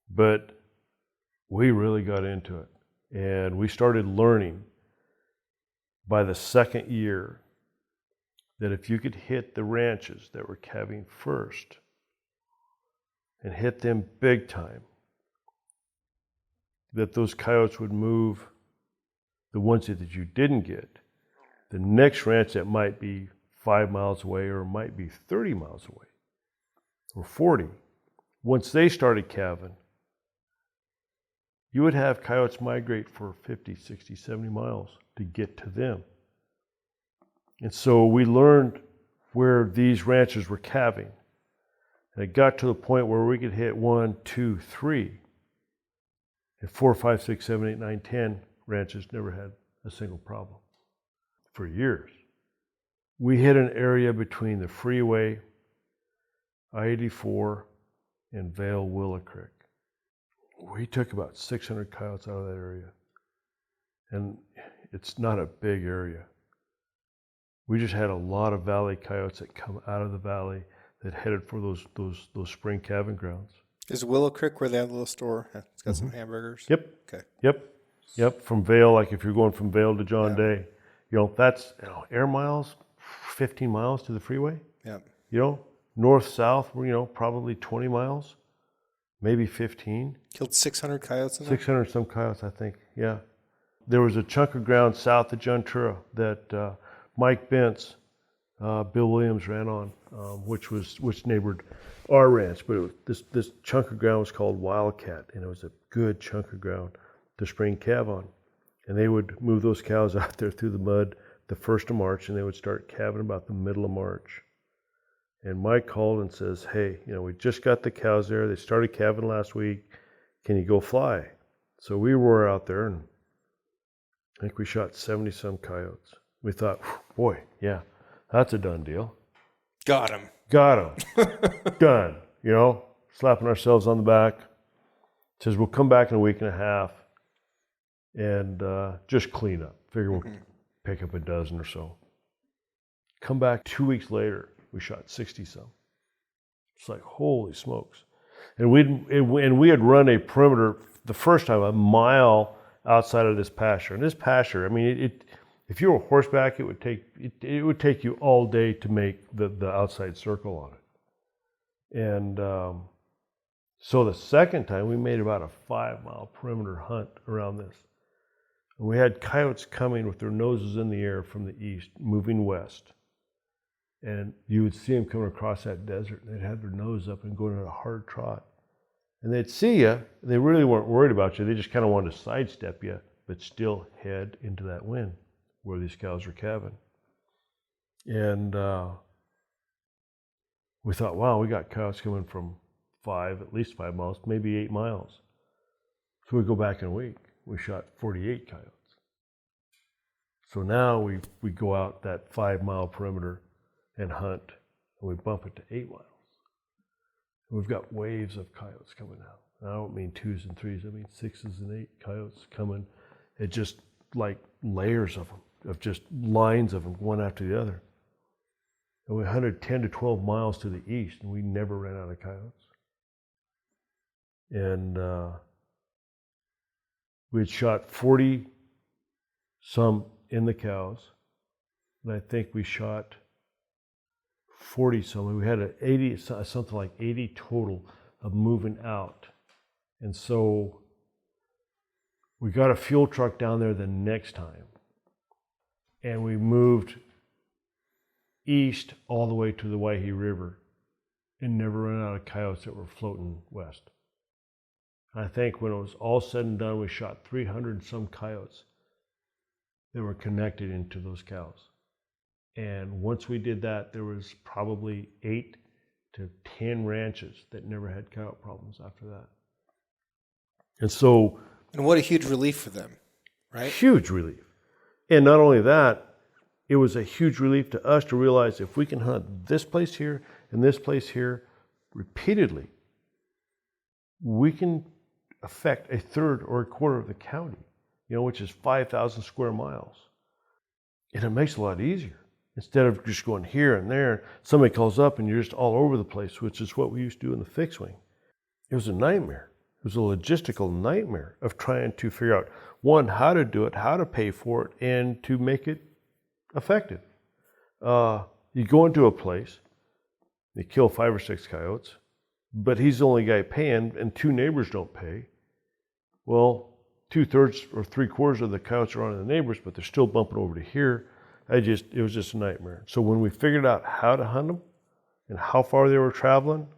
but we really got into it. And we started learning by the second year that if you could hit the ranches that were calving first and hit them big time, that those coyotes would move the ones that you didn't get. The next ranch that might be 5 miles away or might be 30 miles away or 40. Once they started calving, you would have coyotes migrate for 50, 60, 70 miles to get to them. And so we learned where these ranches were calving. And it got to the point where we could hit 1, 2, 3. And 4, 5, 6, 7, 8, 9, 10 ranches never had a single problem for years. We hit an area between the freeway, I-84, and Vail Willow Creek. We took about 600 coyotes out of that area. And it's not a big area. we just had a lot of valley coyotes that come out of the valley that headed for those spring calving grounds. Is Willow Creek where they have a little store? It's got some hamburgers. Yep. Okay. Yep. From Vale, like if you're going from Vale to John Yeah. Day, that's air miles, 15 miles to the freeway. Yeah. North south, we're probably 20 miles, maybe 15. Killed 600 coyotes in there? 600 some coyotes, I think. Yeah. There was a chunk of ground south of Juntura that Mike Bentz, Bill Williams ran on, which neighbored our ranch. But it was, this chunk of ground was called Wildcat, and it was a good chunk of ground to spring calve on. And they would move those cows out there through the mud the 1st of March, and they would start calving about the middle of March. And Mike called and says, hey, we just got the cows there. They started calving last week. Can you go fly? So we were out there, and I think we shot 70 some coyotes. We thought, boy, yeah, that's a done deal. Got him. Done. Slapping ourselves on the back. Says we'll come back in a week and a half and just clean up. Figure we'll pick up a dozen or so. Come back 2 weeks later, we shot 60 some. It's like, holy smokes. And we had run a perimeter the first time a mile outside of this pasture. And this pasture, if you were horseback, it would take you all day to make the outside circle on it. And so the second time we made about a 5-mile perimeter hunt around this. And we had coyotes coming with their noses in the air from the east, moving west. And you would see them coming across that desert, and they'd have their nose up and going on a hard trot. And they'd see you. They really weren't worried about you. They just kind of wanted to sidestep you, but still head into that wind where these cows were calving. And we thought, wow, we got cows coming from at least 5 miles, maybe 8 miles. So we go back in a week. We shot 48 coyotes. So now we go out that 5-mile perimeter and hunt, and we bump it to 8 miles. And we've got waves of coyotes coming out. And I don't mean 2s and 3s, I mean 6s and 8 coyotes coming. It just like layers of them, of just lines of them, one after the other. And we hunted 10 to 12 miles to the east, and we never ran out of coyotes. And we had shot 40 some in the cows, and I think we shot 40 some. We had something like 80 total of moving out. And so we got a fuel truck down there the next time, and we moved east all the way to the Waihe River and never ran out of coyotes that were floating west. I think when it was all said and done, we shot 300 and some coyotes that were connected into those cows. And once we did that, there was probably 8 to 10 ranches that never had coyote problems after that. And what a huge relief for them, right? Huge relief. And not only that, it was a huge relief to us to realize if we can hunt this place here and this place here repeatedly, we can affect a third or a quarter of the county, which is 5,000 square miles. And it makes it a lot easier. Instead of just going here and there, somebody calls up and you're just all over the place, which is what we used to do in the fixed wing. It was a nightmare. It was a logistical nightmare of trying to figure out, one, how to do it, how to pay for it, and to make it effective. You go into a place, you kill 5 or 6 coyotes, but he's the only guy paying, and 2 neighbors don't pay. Well, 2/3 or 3/4 of the coyotes are on the neighbors, but they're still bumping over to here. It was just a nightmare. So when we figured out how to hunt them and how far they were traveling,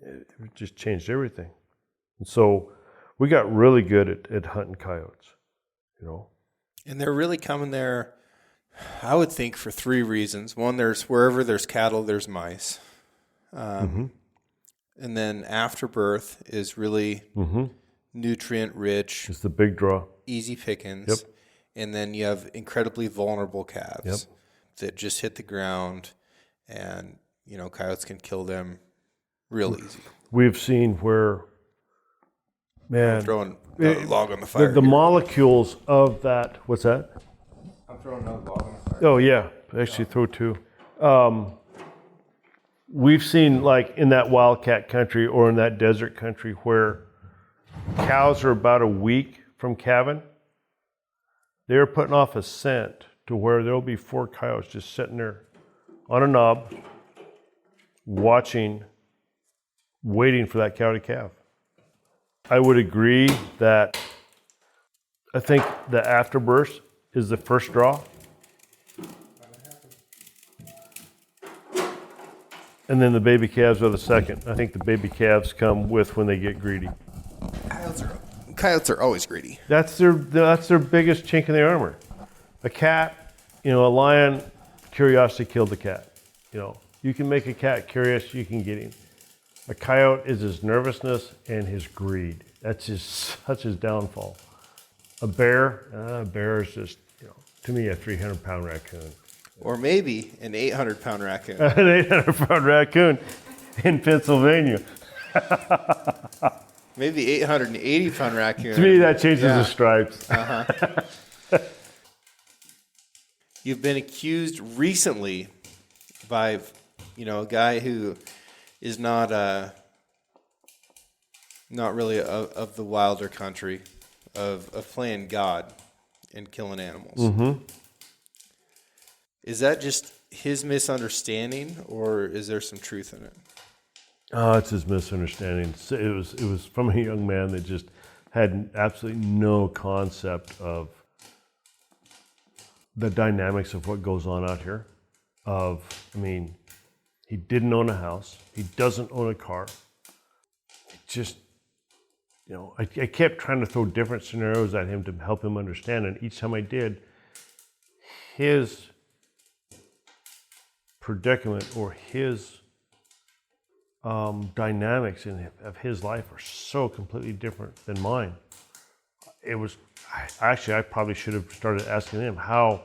it just changed everything. And so we got really good at hunting coyotes, And they're really coming there, I would think, for 3 reasons. One, wherever there's cattle, there's mice. And then afterbirth is really nutrient rich. It's the big draw. Easy pickings. Yep. And then you have incredibly vulnerable calves that just hit the ground, and coyotes can kill them real easy. We've seen where, man, I'm throwing a log on the fire. The molecules of that. What's that? I'm throwing another log on the fire. Oh yeah, They actually throw two. We've seen like in that wildcat country or in that desert country where cows are about a week from calving, they're putting off a scent to where there'll be 4 coyotes just sitting there on a knob, watching, waiting for that cow to calve. I would agree that I think the afterbirth is the first draw. And then the baby calves are the second. I think the baby calves come with when they get greedy. Coyotes are always greedy. That's their biggest chink in their armor. A cat, a lion, curiosity killed the cat. You can make a cat curious, you can get him. A coyote is his nervousness and his greed. That's his downfall. A bear is just, to me, a 300-pound raccoon. Or maybe an 800-pound raccoon. An 800-pound raccoon in Pennsylvania. Maybe 880-pound raccoon. To me, that changes the stripes. You've been accused recently by, a guy who is not really of the wilder country, of playing God and killing animals. Mm-hmm. Is that just his misunderstanding, or is there some truth in it? Oh, it's his misunderstanding. It was from a young man that just had absolutely no concept of the dynamics of what goes on out here. He didn't own a house. He doesn't own a car. It just, I kept trying to throw different scenarios at him to help him understand. And each time I did, his predicament or his dynamics of his life are so completely different than mine. I probably should have started asking him how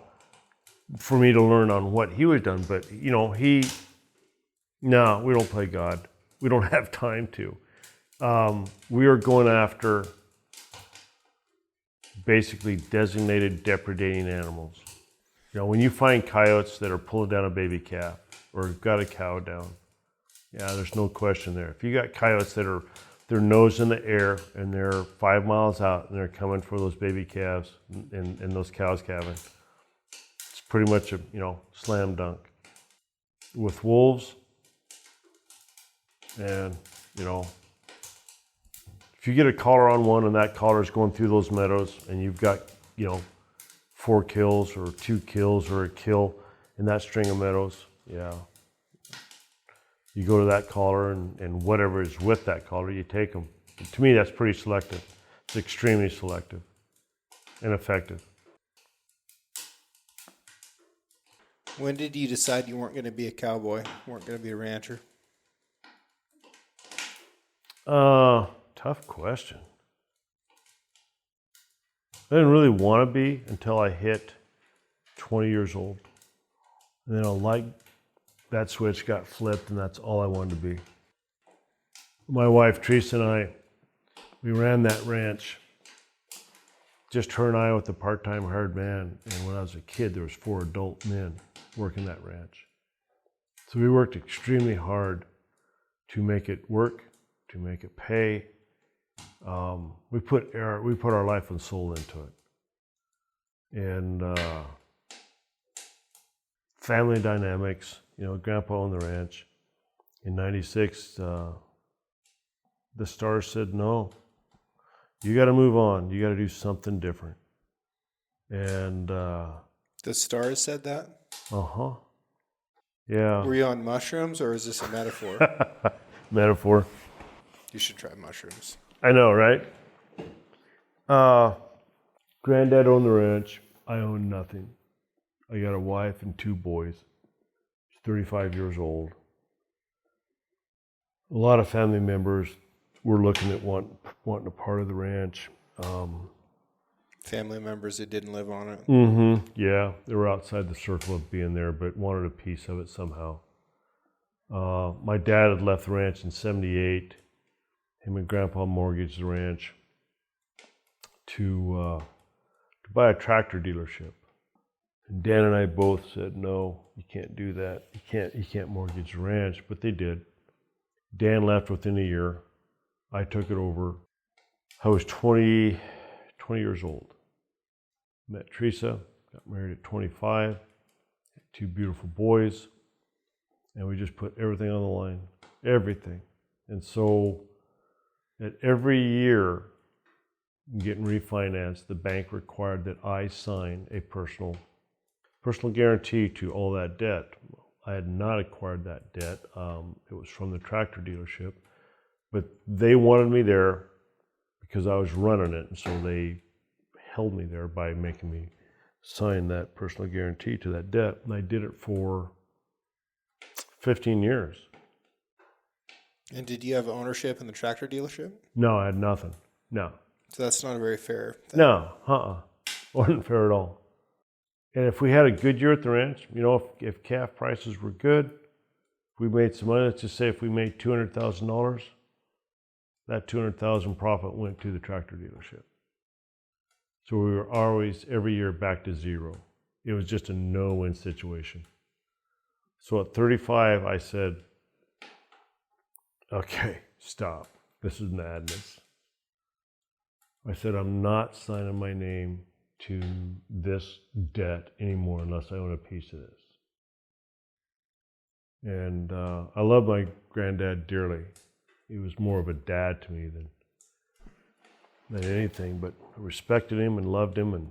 for me to learn on what he was done. But, no, we don't play God. We don't have time to. We are going after basically designated depredating animals. When you find coyotes that are pulling down a baby calf or got a cow down, there's no question there. If you got coyotes that are their nose in the air and they're 5 miles out and they're coming for those baby calves and those cows calving, it's pretty much a slam dunk. With wolves, and if you get a collar on one and that collar is going through those meadows and you've got 4 kills or 2 kills or a kill in that string of meadows, you go to that collar and whatever is with that collar, you take them. To me, that's pretty selective. It's extremely selective and effective. When did you decide you weren't going to be a cowboy, weren't going to be a rancher? Tough question. I didn't really want to be until I hit 20 years old. And then that switch got flipped and that's all I wanted to be. My wife, Teresa, and I, we ran that ranch. Just her and I with a part-time hired man. And when I was a kid, there was 4 adult men working that ranch. So we worked extremely hard to make it work, to make it pay. We put our life and soul into it. And family dynamics, Grandpa owned the ranch. In 96, the stars said, no, you got to move on. You got to do something different. And the stars said that? Uh-huh. Yeah. Were you on mushrooms or is this a metaphor? Metaphor. You should try mushrooms. I know, right? Granddad owned the ranch. I owned nothing. I got a wife and 2 boys. She's 35 years old. A lot of family members were looking at wanting a part of the ranch. Family members that didn't live on it? Mm-hmm. Yeah, they were outside the circle of being there, but wanted a piece of it somehow. My dad had left the ranch in 78. Him and Grandpa mortgaged the ranch to buy a tractor dealership. And Dan and I both said, no, you can't do that. You can't mortgage the ranch, but they did. Dan left within a year. I took it over. I was 20 years old. Met Teresa, got married at 25, had 2 beautiful boys, and we just put everything on the line, everything. And so at every year getting refinanced, the bank required that I sign a personal guarantee to all that debt. I had not acquired that debt. It was from the tractor dealership, but they wanted me there because I was running it, and so they held me there by making me sign that personal guarantee to that debt. And I did it for 15 years. And did you have ownership in the tractor dealership? No, I had nothing. No. So that's not a very fair thing. No, wasn't fair at all. And if we had a good year at the ranch, you know, if calf prices were good, if we made some money, let's just say if we made $200,000, that $200,000 profit went to the tractor dealership. So we were always, every year, back to zero. It was just a no-win situation. So at 35, I said, okay, stop. This is madness. I said, I'm not signing my name to this debt anymore unless I own a piece of this. And I love my granddad dearly. He was more of a dad to me than anything, but I respected him and loved him.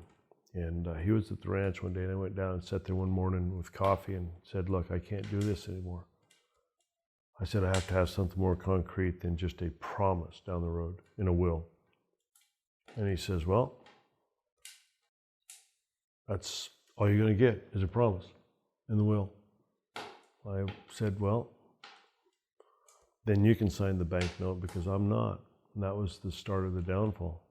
And he was at the ranch one day, and I went down and sat there one morning with coffee and said, look, I can't do this anymore. I said, I have to have something more concrete than just a promise down the road in a will. And he says, well, that's all you're going to get is a promise in the will. I said, well, then you can sign the bank note because I'm not. And that was the start of the downfall.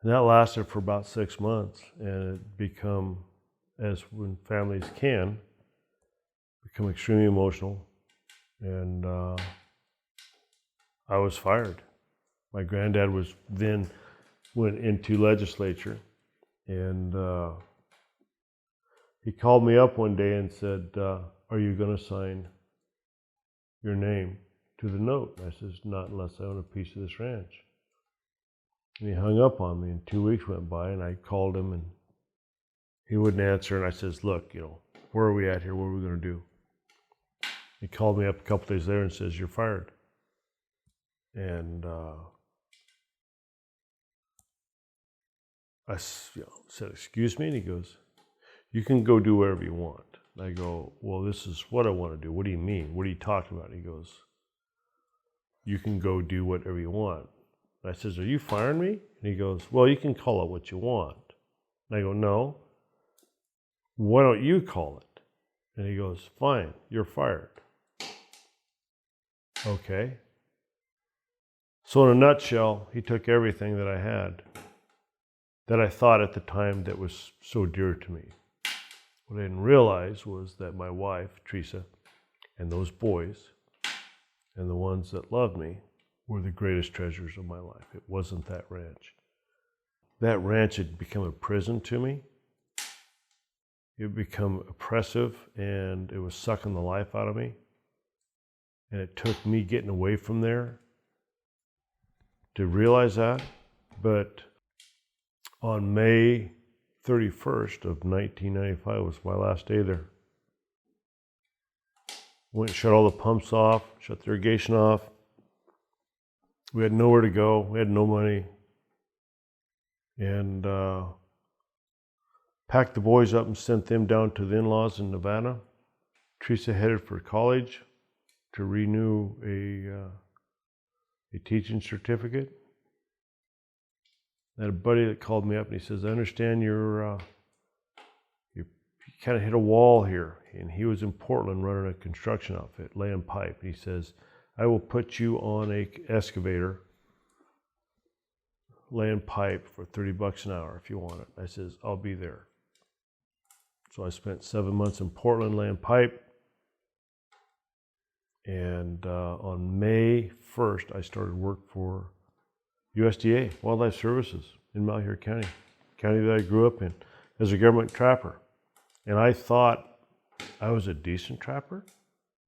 And that lasted for about 6 months, and it become, as when families can, become extremely emotional. And I was fired. My granddad went into legislature, and he called me up one day and said, are you going to sign your name to the note? And I says, not unless I own a piece of this ranch. And he hung up on me, and 2 weeks went by, and I called him, and he wouldn't answer. And I says, look, you know, where are we at here? What are we going to do? He called me up a couple days later and says, you're fired. And I said, excuse me? And he goes, you can go do whatever you want. And I go, well, this is what I want to do. What do you mean? What are you talking about? And he goes, you can go do whatever you want. And I says, are you firing me? And he goes, well, you can call it what you want. And I go, no. Why don't you call it? And he goes, fine, you're fired. Okay. So in a nutshell, he took everything that I had, that I thought at the time that was so dear to me. What I didn't realize was that my wife, Teresa, and those boys, and the ones that loved me, were the greatest treasures of my life. It wasn't that ranch. That ranch had become a prison to me. It had become oppressive, and it was sucking the life out of me. And it took me getting away from there to realize that. But on May 31st of 1995 was my last day there. Went and shut all the pumps off, shut the irrigation off. We had nowhere to go. We had no money. And packed the boys up and sent them down to the in-laws in Nevada. Teresa headed for college to renew a teaching certificate. I had a buddy that called me up and he says, I understand you kind of hit a wall here. And he was in Portland running a construction outfit, laying pipe. And he says, I will put you on a excavator, laying pipe for $30 an hour if you want it. I says, I'll be there. So I spent 7 months in Portland laying pipe. And on May 1st, I started work for USDA, Wildlife Services in Malheur County, county that I grew up in. as a government trapper. And I thought I was a decent trapper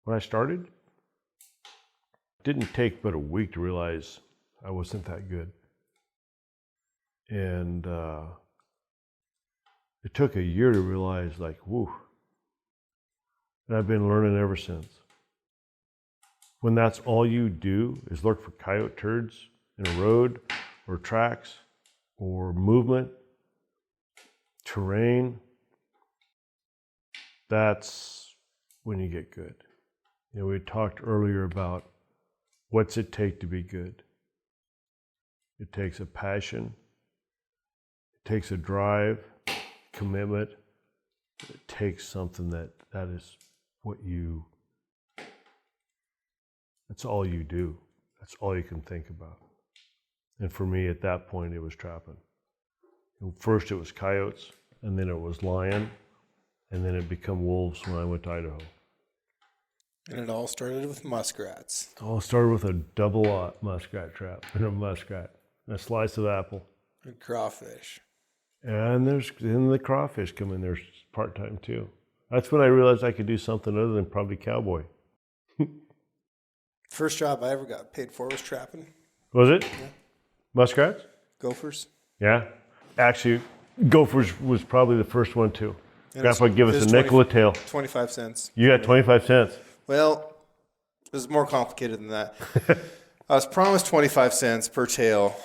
when I started. It didn't take but a week to realize I wasn't that good. And it took a year to realize, like, whoo. And I've been learning ever since. When that's all you do is look for coyote turds in a road or tracks or movement, terrain, that's when you get good. You know, we talked earlier about what's it take to be good. It takes a passion, it takes a drive, commitment. It takes something that is what you, that's all you do. That's all you can think about. And for me at that point, it was trapping. First it was coyotes, and then it was lion, and then it became wolves when I went to Idaho. And it all started with muskrats. It all started with a double-aught muskrat trap and a muskrat, and a slice of apple. And crawfish. And then the crawfish come in there part-time too. That's when I realized I could do something other than probably cowboy. First job I ever got paid for was trapping. Was it? Yeah. Muskrats? Gophers. Yeah. Actually, gophers was probably the first one too. And Grandpa give us a nickel a tail. 25 cents. You got 25 cents. Well, it was more complicated than that. I was promised 25 cents per tail,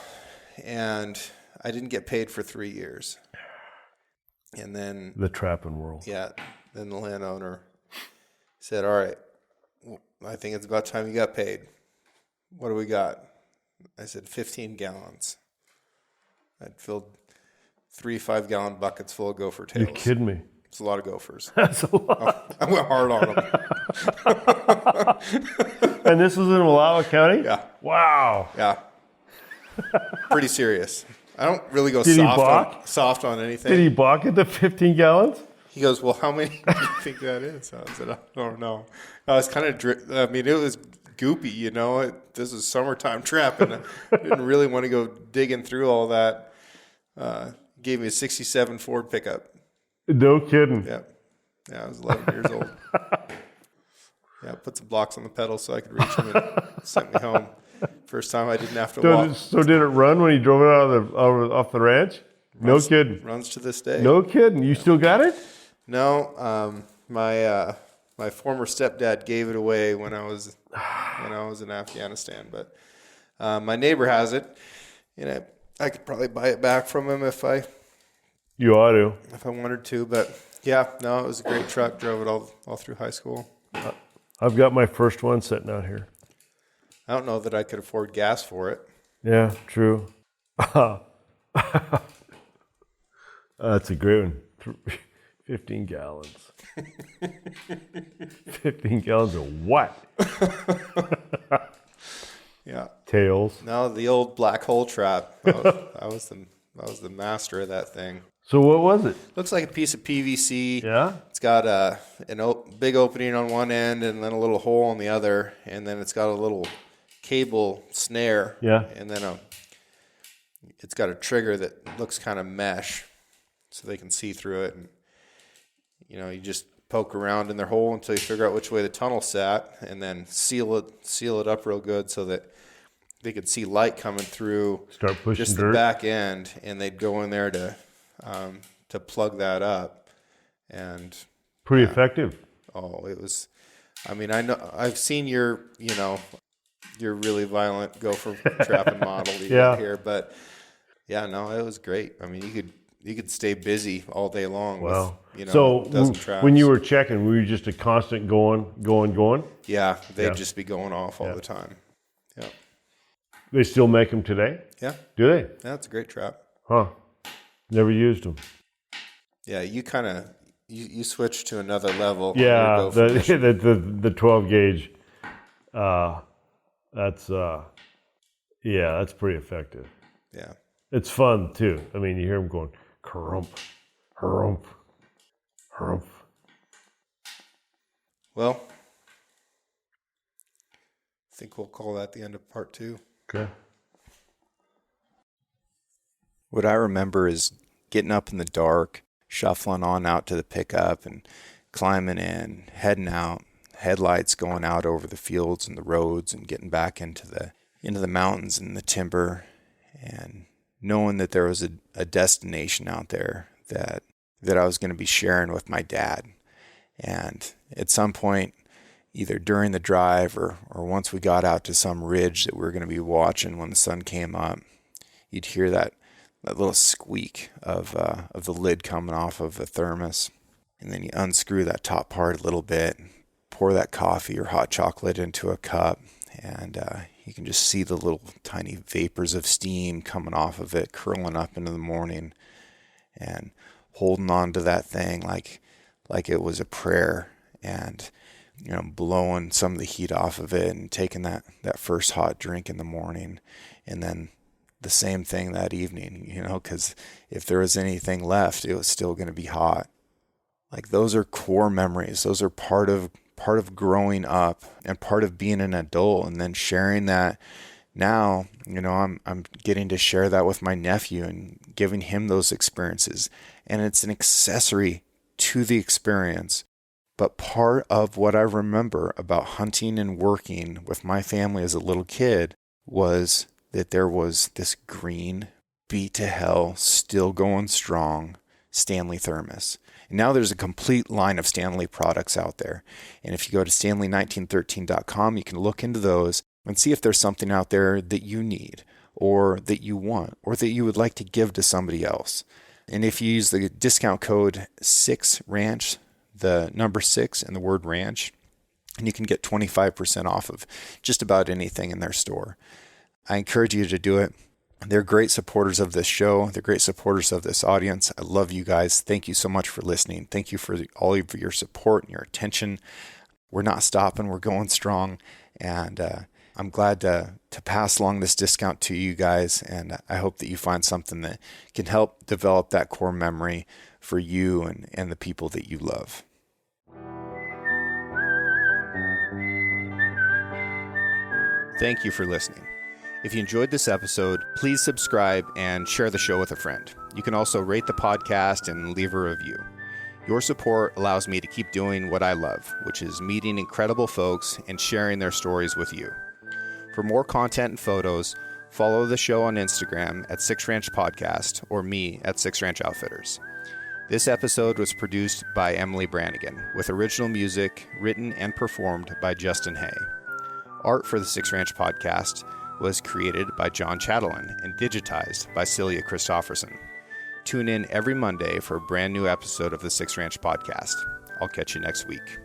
and I didn't get paid for 3 years. And then The trapping world. yeah, then the landowner said, all right, I think it's about time you got paid. What do we got? I said 15 gallons. I'd filled 3 5-gallon buckets full of gopher tails. You're kidding me. It's a lot of gophers. That's a lot. I went hard on them. And this was in Wallowa County? Yeah. Wow. Yeah. Pretty serious. I don't really go Did he balk? soft on anything. Did he balk at the 15 gallons? He goes, well, how many do you think that is? I said, I don't know. I was kind of, it was goopy, you know. This is summertime trapping. I didn't really want to go digging through all that. Gave me a 67 Ford pickup. No kidding. Yeah. Yeah, I was 11 years old. Yeah, put some blocks on the pedal so I could reach them and sent me home. First time I didn't have to walk. So did it run when he drove it off the ranch? No kidding. Runs to this day. No kidding. You still got it? No, my former stepdad gave it away when I was in Afghanistan, but my neighbor has it, and I could probably buy it back from him if I wanted to. But yeah, no, it was a great truck. Drove it all through high school. I've got my first one sitting out here. I don't know that I could afford gas for it. Yeah, true. That's a great one. 15 gallons. 15 gallons of what? Yeah. Tails. No, the old black hole trap. I was the master of that thing. So what was it? Looks like a piece of PVC. Yeah? It's got a big opening on one end and then a little hole on the other, and then it's got a little cable snare. Yeah. And then it's got a trigger that looks kind of mesh, so they can see through it. And you just poke around in their hole until you figure out which way the tunnel sat, and then seal it up real good so that they could see light coming through. Start pushing just dirt. the back end, and they'd go in there to plug that up. And Pretty effective. oh, it was. I mean, I know I've seen your really violent gopher trapping model that you got here, but yeah, no, it was great. I mean, you could stay busy all day long. Wow. With, So a dozen traps. when you were checking, were you just a constant going? yeah, they'd Yeah. just be going off all the time. Yeah, They still make them today? yeah, Do they? yeah. It's a great trap. Huh. Never used them. Yeah, you kind of you switch to another level. on your Yeah, gopher mission. the 12 gauge. That's pretty effective. Yeah. It's fun too. I mean, you hear them going crump, crump, crump. Well, I think we'll call that the end of part 2. Okay. What I remember is getting up in the dark shuffling on out to the pickup and climbing in, heading out, headlights going out over the fields and the roads and getting back into the mountains and the timber, and knowing that there was a destination out there that I was going to be sharing with my dad. And at some point, either during the drive or once we got out to some ridge that we were going to be watching when the sun came up, you'd hear that little squeak of the lid coming off of the thermos. And then you unscrew that top part a little bit, pour that coffee or hot chocolate into a cup, and you can just see the little tiny vapors of steam coming off of it, curling up into the morning, and holding on to that thing like it was a prayer, and blowing some of the heat off of it and taking that first hot drink in the morning, and then the same thing that evening, because if there was anything left, it was still going to be hot. Like, those are core memories. Those are part of growing up and part of being an adult, and then sharing that. Now, I'm getting to share that with my nephew and giving him those experiences. And it's an accessory to the experience. But part of what I remember about hunting and working with my family as a little kid was that there was this green, beat to hell, still going strong Stanley thermos. And now there's a complete line of Stanley products out there. And if you go to stanley1913.com, you can look into those and see if there's something out there that you need, or that you want, or that you would like to give to somebody else. And if you use the discount code 6RANCH, the number 6 and the word ranch, and you can get 25% off of just about anything in their store. I encourage you to do it. They're great supporters of this show. They're great supporters of this audience. I love you guys. Thank you so much for listening. Thank you for all of your support and your attention. We're not stopping. We're going strong. And I'm glad to pass along this discount to you guys. And I hope that you find something that can help develop that core memory for you and the people that you love. Thank you for listening. If you enjoyed this episode, please subscribe and share the show with a friend. You can also rate the podcast and leave a review. Your support allows me to keep doing what I love, which is meeting incredible folks and sharing their stories with you. For more content and photos, follow the show on Instagram at 6Ranch Podcast or me at 6Ranch Outfitters. This episode was produced by Emily Brannigan, with original music written and performed by Justin Hay. Art for the 6Ranch Podcast was created by John Chatelain and digitized by Celia Christofferson. Tune in every Monday for a brand new episode of the 6Ranch Podcast. I'll catch you next week.